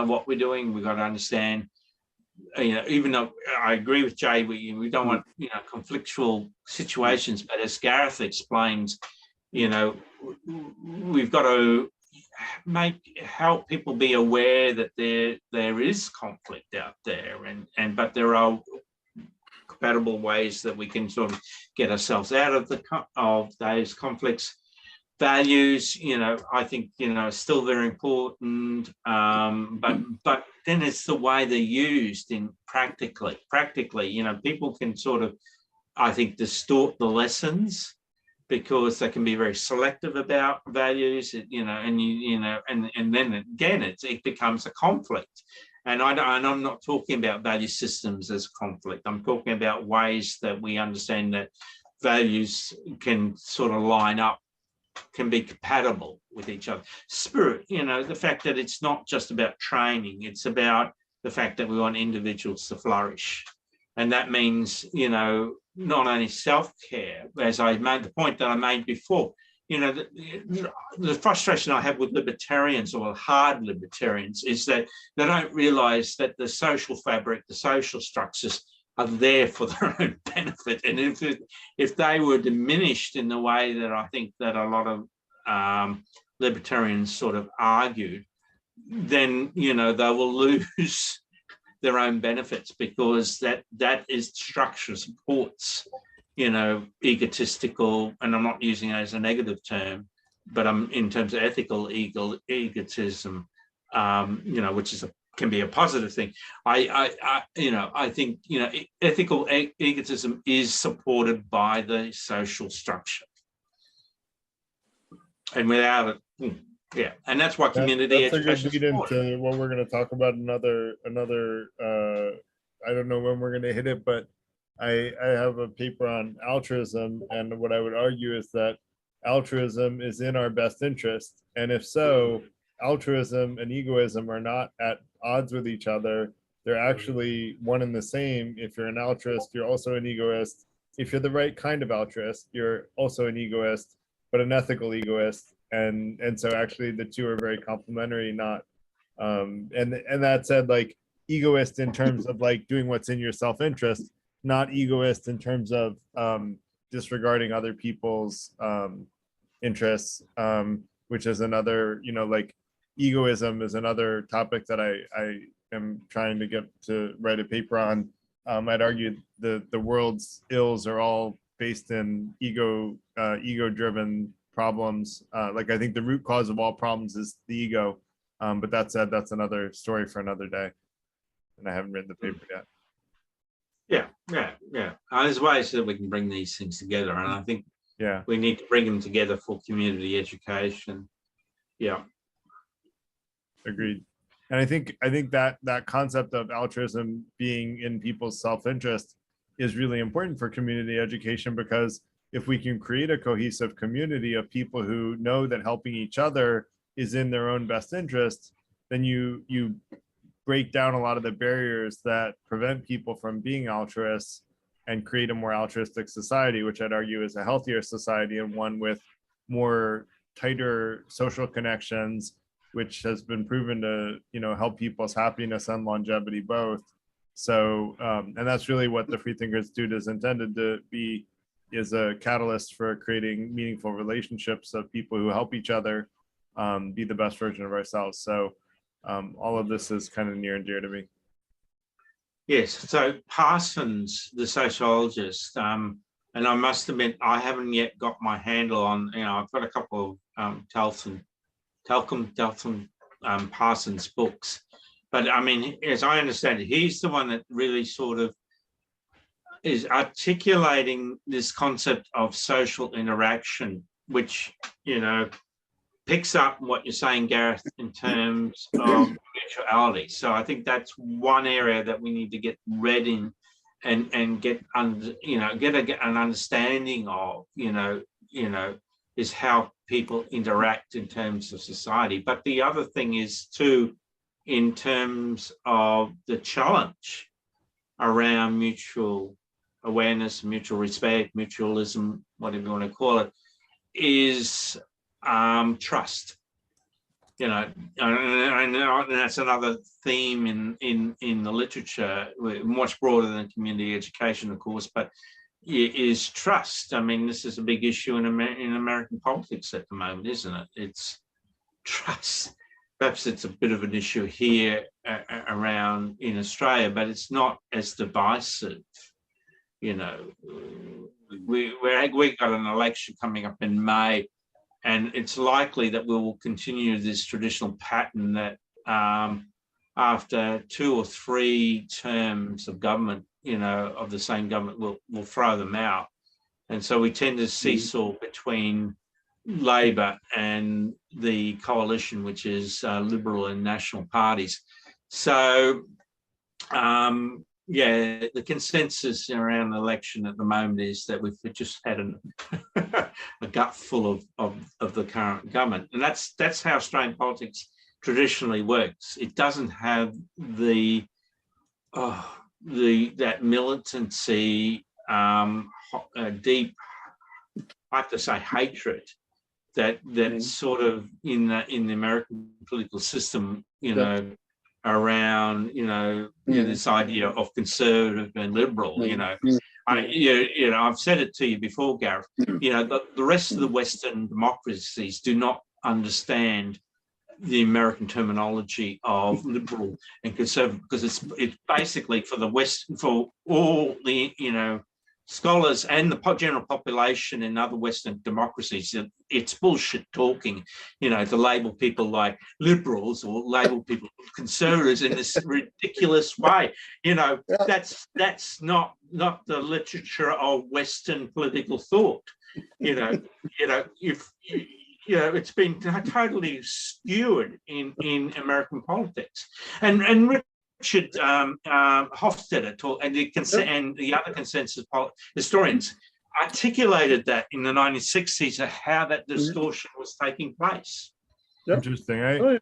what we're doing. We've got to understand, even though I agree with Jay, we don't want, conflictual situations, but as Gareth explains, we've got to help people be aware that there is conflict out there, but there are compatible ways that we can sort of get ourselves out of those conflicts. Values, I think, are still very important, but then it's the way they're used in practically, people can sort of, I think, distort the lessons, because they can be very selective about values, and then again, it becomes a conflict. And I'm not talking about value systems as conflict. I'm talking about ways that we understand that values can sort of line up, can be compatible with each other. Spirit, the fact that it's not just about training, it's about the fact that we want individuals to flourish. And that means, not only self-care, as I made the point that I made before, the frustration I have with libertarians, or hard libertarians, is that they don't realize that the social fabric, the social structures are there for their own benefit. And if they were diminished in the way that I think that a lot of libertarians sort of argued, then, they will lose their own benefits, because that is structure supports, egotistical, and I'm not using it as a negative term, but I'm in terms of ethical egotism, which can be a positive thing. I think, ethical egotism is supported by the social structure, and without it, yeah, and that's why community education is a good lead into what we're going to talk about. Another. I don't know when we're going to hit it, but I have a paper on altruism, and what I would argue is that altruism is in our best interest, and if so, altruism and egoism are not at odds with each other. They're actually one and the same. If you're an altruist, you're also an egoist. If you're the right kind of altruist, you're also an egoist, but an ethical egoist. And so actually the two are very complementary, not and that said, like, egoist in terms of like doing what's in your self-interest, not egoist in terms of disregarding other people's interests, which is another, like, egoism is another topic that I am trying to get to write a paper on. I'd argue the world's ills are all based in ego driven problems. Like, I think the root cause of all problems is the ego. But that said, that's another story for another day. And I haven't written the paper yet. Yeah. There's ways that we can bring these things together. And I think we need to bring them together for community education. Yeah. Agreed. And I think that concept of altruism being in people's self-interest is really important for community education, because if we can create a cohesive community of people who know that helping each other is in their own best interest, then you break down a lot of the barriers that prevent people from being altruists and create a more altruistic society, which I'd argue is a healthier society and one with more tighter social connections, which has been proven to, help people's happiness and longevity both. So, and that's really what the Freethinker Institute is intended to be, is a catalyst for creating meaningful relationships of people who help each other be the best version of ourselves. So all of this is kind of near and dear to me. Yes, so Parsons, the sociologist, and I must admit, I haven't yet got my handle on, I've got a couple of Teltham Parsons books, but I mean, as I understand it, he's the one that really sort of is articulating this concept of social interaction, which, picks up what you're saying, Gareth, in terms of mutuality. So I think that's one area that we need to get read in and get under, get an understanding of, is how people interact in terms of society. But the other thing is too, in terms of the challenge around mutual awareness, mutual respect, mutualism, whatever you want to call it, is trust. And that's another theme in the literature, much broader than community education, of course, but is trust. I mean, this is a big issue in American politics at the moment, isn't it? It's trust. Perhaps it's a bit of an issue here around in Australia, but it's not as divisive. We've got an election coming up in May, and it's likely that we will continue this traditional pattern that after 2 or 3 terms of government, of the same government, we'll throw them out. And so we tend to seesaw between Labor and the coalition, which is Liberal and National parties. So, the consensus around the election at the moment is that we've just had a gutful of the current government, and that's how Australian politics traditionally works. It doesn't have that militancy, deep, I have to say, hatred that's sort of in the American political system, around this idea of conservative and liberal. I've said it to you before, Gareth. The rest of the Western democracies do not understand the American terminology of liberal and conservative, because it's basically for the West, for all the scholars and the general population in other Western democracies, it's bullshit talking, to label people like liberals or label people conservatives in this ridiculous way. That's not the literature of Western political thought. It's been totally skewed in American politics, and Richard Hofstadter and the other consensus historians articulated that in the 1960s, how that distortion was taking place. Interesting. I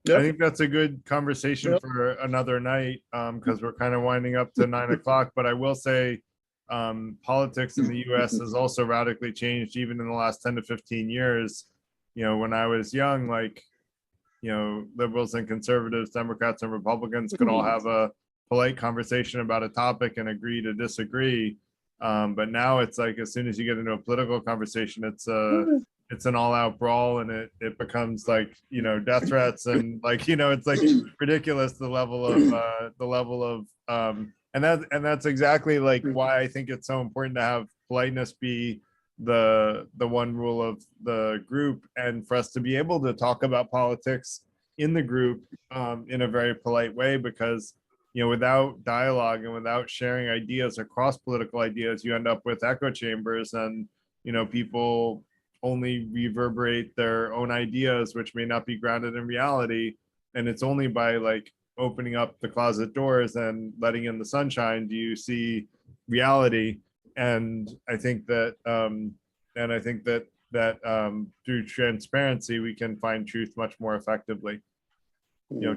think that's a good conversation for another night, because we're kind of winding up to 9 o'clock. But I will say politics in the US has also radically changed even in the last 10 to 15 years. When I was young, liberals and conservatives, Democrats and Republicans could all have a polite conversation about a topic and agree to disagree. But now it's like, as soon as you get into a political conversation, it's an all-out brawl, and it becomes like, death threats, and it's like ridiculous, the level of and that's exactly like why I think it's so important to have politeness be the one rule of the group, and for us to be able to talk about politics in the group in a very polite way, because without dialogue and without sharing ideas across political ideas, you end up with echo chambers, and people only reverberate their own ideas, which may not be grounded in reality. And it's only by opening up the closet doors and letting in the sunshine do you see reality. And I think that through transparency, we can find truth much more effectively.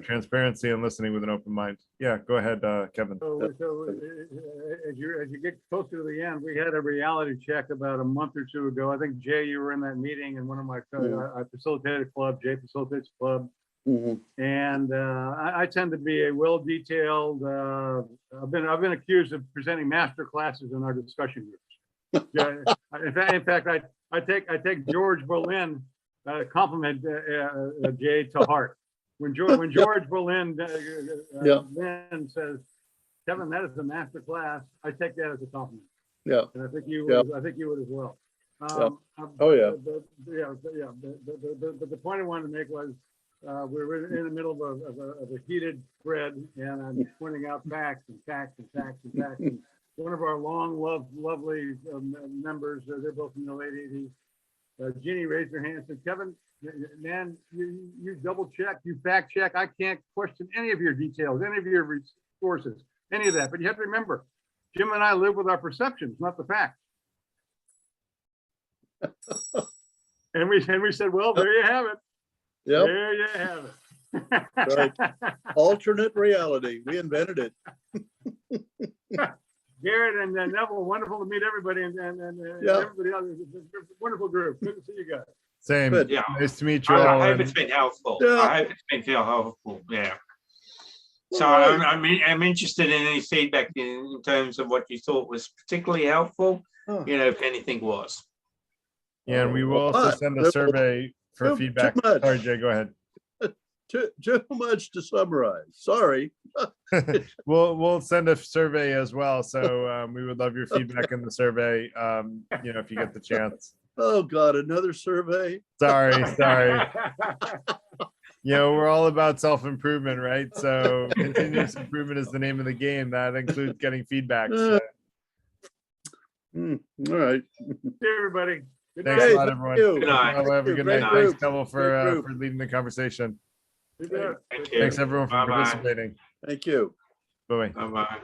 Transparency and listening with an open mind. Yeah, go ahead, Kevin. So as you get closer to the end, we had a reality check about a month or two ago. I think, Jay, you were in that meeting, and one of my, I facilitated a club, Jay facilitates a club. And I tend to be a well-detailed, I've been accused of presenting master classes in our discussion groups. In fact, I take George Berlin compliment Jay to heart. When George Berlin then says, Kevin, that is a master class, I take that as a compliment. Yeah. And I think you would, as well. Oh, yeah. The point I wanted to make was, we were in the middle of a heated thread, and I'm pointing out facts and facts and facts and facts. And one of our lovely members, they're both in the late 80s. Ginny raised her hand and said, Kevin, man, you double check, you fact check. I can't question any of your details, any of your resources, any of that. But you have to remember, Jim and I live with our perceptions, not the facts. And we said, well, there you have it. Yep. There you have it. Right. Alternate reality. We invented it. Garrett and Neville, wonderful to meet everybody, and everybody else. Wonderful group. Good to see you guys. Same. Good. Yeah. Nice to meet you all. I hope it's been helpful. Yeah. I hope it's been helpful. Yeah. So All right. I'm interested in any feedback in terms of what you thought was particularly helpful. Huh. If anything was. Yeah, and we will also send a survey for feedback. Too much. Sorry, Jay, go ahead. Too much to summarize. Sorry. We'll send a survey as well. So we would love your feedback in the survey. If you get the chance. Oh God, another survey. Sorry. We're all about self-improvement, right? So continuous improvement is the name of the game. That includes getting feedback. So. All right. See everybody. Good Thanks night. a lot, everyone. Good night. Have a good Great night. group. Thanks, Neville, Great group. for leading the conversation. You bet. Thank you. Thanks, everyone, for Bye-bye. participating. Thank you. Bye-bye. Bye-bye.